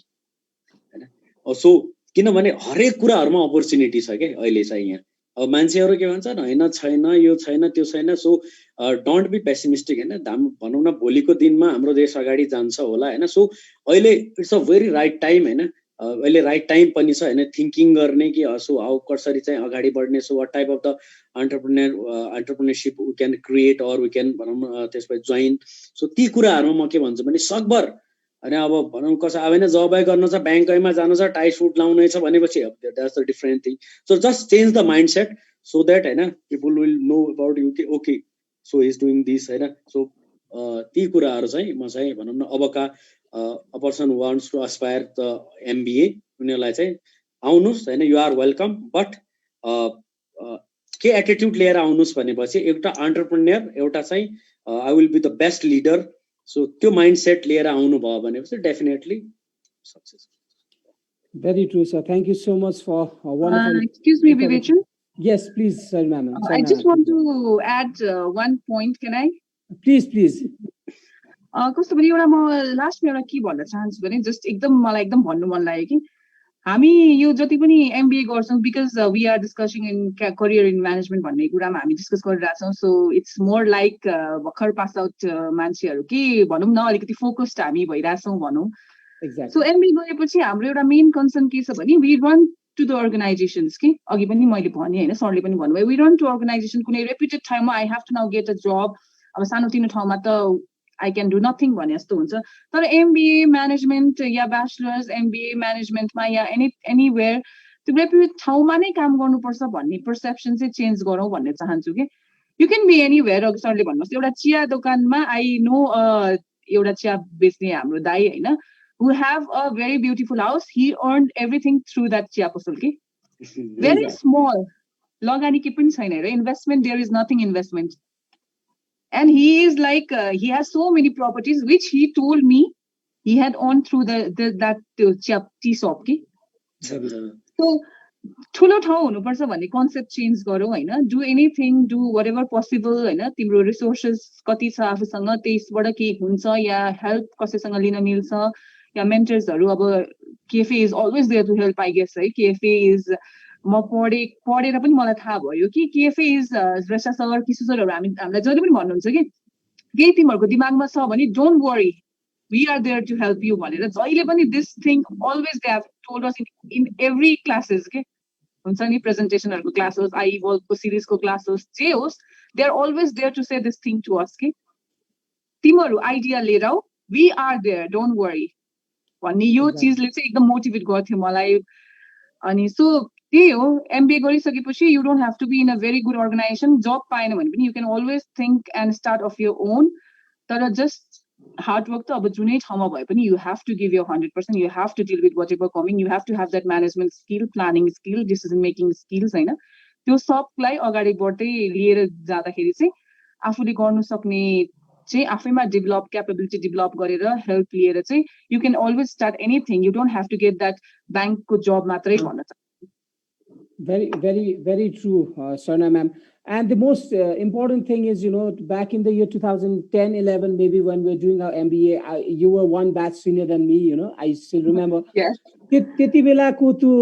होइन। सो किनभने हरेक कुराहरूमा अपर्च्युनिटी छ क्या अहिले चाहिँ यहाँ। अब मान्छेहरू के भन्छन् होइन छैन, यो छैन, त्यो छैन। सो डोन्ट बी पेसिमिस्टिक होइन। भनौँ न भोलिको दिनमा हाम्रो देश अगाडि जान्छ होला होइन। सो अहिले it's a very right time होइन। अहिले राइट टाइम पनि छ होइन थिङ्किङ गर्ने कि सो हाउ कसरी चाहिँ अगाडि बढ्ने, so what type of the entrepreneurship we can create or we can भनौँ न त्यसपछि जोइन। सो ती कुराहरूमा म के भन्छु भने सकभर होइन। अब भनौँ कसै अब होइन जबै गर्नु छ, ब्याङ्कैमा जानु छ, टाई सुट लाउनै छ भनेपछि that's the different thing. So just change the mind set so that होइन people will know about you कि okay so is doing this होइन। सो ती कुराहरू चाहिँ म चाहिँ भनौँ न अबका a person wants to aspire the MBA उनीहरूलाई चाहिँ आउनुहोस् होइन, यु आर वेलकम। बट के एटिट्युड लिएर आउनुहोस् भनेपछि एउटा एन्टरप्रेन्योर, एउटा चाहिँ I will be the best leader. So त्यो माइन्ड सेट लिएर आउनुभयो भनेपछि definitely success. Very true, sir. Thank you so much for wonderful. Excuse me, Vivechan. Yes, please, sir, ma'am. I just want to add one point. Can I? Please, please. कस्तो भने एउटा म लास्टमा एउटा के भन्न चाहन्छु भने जस्ट एकदम मलाई एकदम भन्नु मन लाग्यो कि हामी यो जति पनि MBA गर्छौँ because we are discussing in career in management भन्ने कुरामा हामी डिस्कस गरिरहेछौँ। सो इट्स मोर लाइक भर्खर पास आउट मान्छेहरू के भनौँ न अलिकति फोकस्ड हामी भइरहेछौँ भनौँ। सो MBA गरेपछि हाम्रो एउटा मेन कन्सर्न के छ भने वी रन टु द अर्गनाइजेसन्स कि अघि पनि मैले भने होइन, सरले पनि भन्नुभयो वी रन टु अर्गनाइजेसन। कुनै रेप्युटेड ठाउँमा I have to now get a job, अब सानोतिनो ठाउँमा त आई क्यान डु नथिङ भने जस्तो हुन्छ। तर MBA म्यानेजमेन्ट या ब्याचलर्स MBA म्यानेजमेन्टमा या एनीवेयर त्यो रेप्युटेड ठाउँमा नै काम गर्नुपर्छ भन्ने पर्सेप्सन चाहिँ चेन्ज गरौँ भन्ने चाहन्छु कि यु क्यान बी एनीवेयर। अघि सरले भन्नुहोस् एउटा चिया दोकानमा आई नो एउटा चिया बेच्ने हाम्रो दाई होइन who have a very beautiful house, he earned everything through that chiya pasal ki. Very small. Lagani ke pani chaina ra investment, there is nothing investment. And he is like he has so many properties which he told me he had earned through that tea shop ki. So ठुलो ठाउँ हुनुपर्छ भन्ने concept change गरौँ होइन। Do anything, do whatever possible होइन। तिम्रो resources कति छ आफूसँग त्यसबाट के हुन्छ या हेल्प कसैसँग लिन मिल्छ या मेन्टर्सहरू। अब KFA is always there to help I guess है। KFA इज म पढेर पनि मलाई थाहा भयो कि KFA इज रेसा सर किशोर सरहरू हामीलाई जहिले पनि भन्नुहुन्छ कि केही तिमीहरूको दिमागमा छ भने don't worry we are there to help you भनेर जहिले पनि this thing always they have told us in every classes के हुन्छ नि, प्रेजेन्टेसनहरूको क्लास होस्, आइभल्भको सिरिजको क्लास होस्, जे होस्, they are always there to say this thing to us कि तिमीहरू आइडिया लिएर आऊ, we are there, don't worry भन्ने यो चिजले चाहिँ एकदम मोटिभेट गर्थ्यो मलाई। अनि सो त्यही हो, MBA गरिसकेपछि you don't have to be in a very good organization. Job पाएन भने पनि you can always think and start of your own. तर जस्ट हार्डवर्क त अब जुनै ठाउँमा भए पनि you have to give your 100%, you have to deal with whatever coming, you have to have that management skill, planning skill, decision making skills होइन। त्यो सबलाई अगाडि बढ्दै लिएर जाँदाखेरि चाहिँ आफूले गर्नु सक्ने चाहिँ आफैमा डेभलप, क्यापेबिलिटी डेभलप गरेर हेल्प लिएर चाहिँ you can always start anything. You don't have to get that ब्याङ्कको जब मात्रै भन्न चाहन्छु। Very, very, very true, Sarna ma'am. And the most important thing is, back in the year 2010, 11, maybe when we were doing our MBA, you were one batch senior than me, I still remember. Yes. त्यति बेलाको त्यो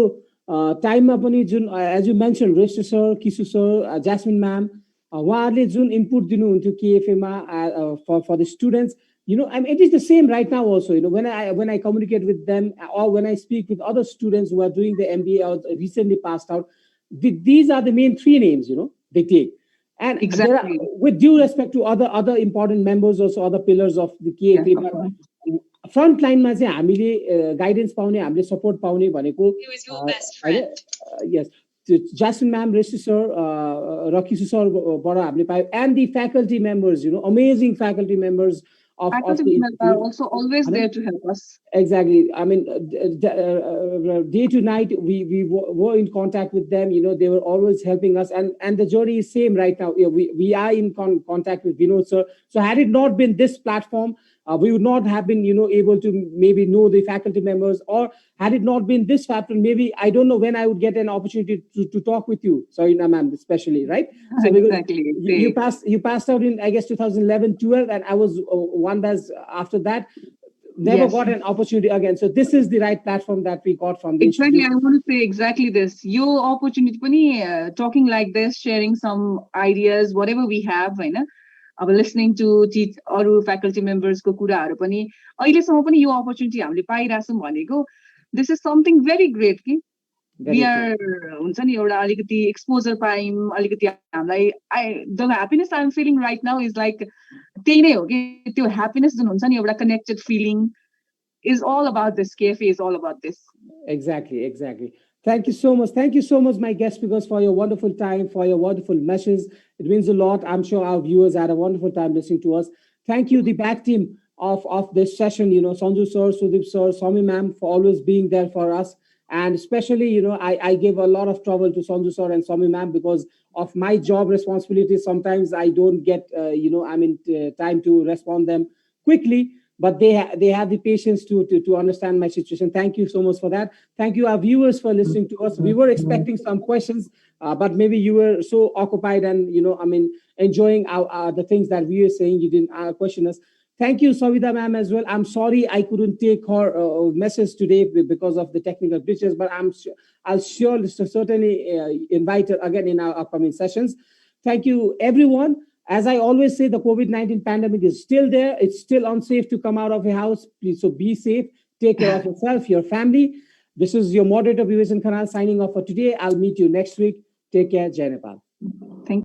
टाइममा पनि जुन as you mention Restu sir, Kishu sir, Jasmine ma'am उहाँहरूले जुन input दिनुहुन्थ्यो KFA मा for the students, it is the same right now also. When I communicate with them, or when I speak with other students who are doing the MBA or recently passed out, these are the main three names, they take. And there are, Exactly. with due respect to other important members, also other pillars of the Yeah, KFA, of course. Front लाइनमा चाहिँ हामीले guidance पाउने, हामीले support पाउने भनेको यस Jasmine ma'am, Rishi sir, Rakesh sir, हामीले पायो, and the faculty members, amazing faculty members of Faculty the members are also always there to help us. Exactly. I mean, day to night, we were in contact with them. They were always helping us, and the journey is same right now. We are in contact with Vinod sir. So had it not been this platform, we would not have been, able to maybe know the faculty members, or had it not been this platform, maybe I don't know when I would get an opportunity to talk with you. Sorry, ma'am, especially, right? So Exactly. you passed out in, I guess, 2011, 12, and I was one that's after that. Never got an opportunity again. So this is the right platform that we got from the Exactly. I want to say exactly this. Your opportunity, talking like this, sharing some ideas, whatever we have, listening to teach अरू faculty members को कुराहरू पनि अहिलेसम्म पनि यो opportunity हामीले पाइराछौँ भनेको, this is something very great कि we are हुन्छ नि एउटा अलिकति exposure पायौँ, अलिकति हामीलाई the happiness I'm feeling right now is like त्यही नै हो कि त्यो happiness जुन हुन्छ नि एउटा connected feeling is all about this. KFA is all about this. Exactly. Thank you so much, my guest speakers, for your wonderful time, for your wonderful messages. It means a lot. I'm sure our viewers had a wonderful time listening to us. Thank you, the back team of this session, Sanju sir, Sudeep sir, Swami ma'am, for always being there for us. And especially, I gave a lot of trouble to Sanju sir and Swami ma'am because of my job responsibilities. Sometimes I don't get, time to respond them quickly. But they have the patience to understand my situation. Thank you so much for that. Thank you, our viewers, for listening to us. We were expecting some questions, but maybe you were so occupied and enjoying the things that we were saying. You didn't question us. Thank you, Savita ma'am, as well. I'm sorry I couldn't take her message today because of the technical glitches, but I'll certainly invite her again in our upcoming sessions. Thank you, everyone. As I always say, the COVID-19 pandemic is still there. It's still unsafe to come out of your house. Please, so be safe. Take care of yourself, your family. This is your moderator, Vivesan Khanal, signing off for today. I'll meet you next week. Take care. Jai Nepal. Thank you.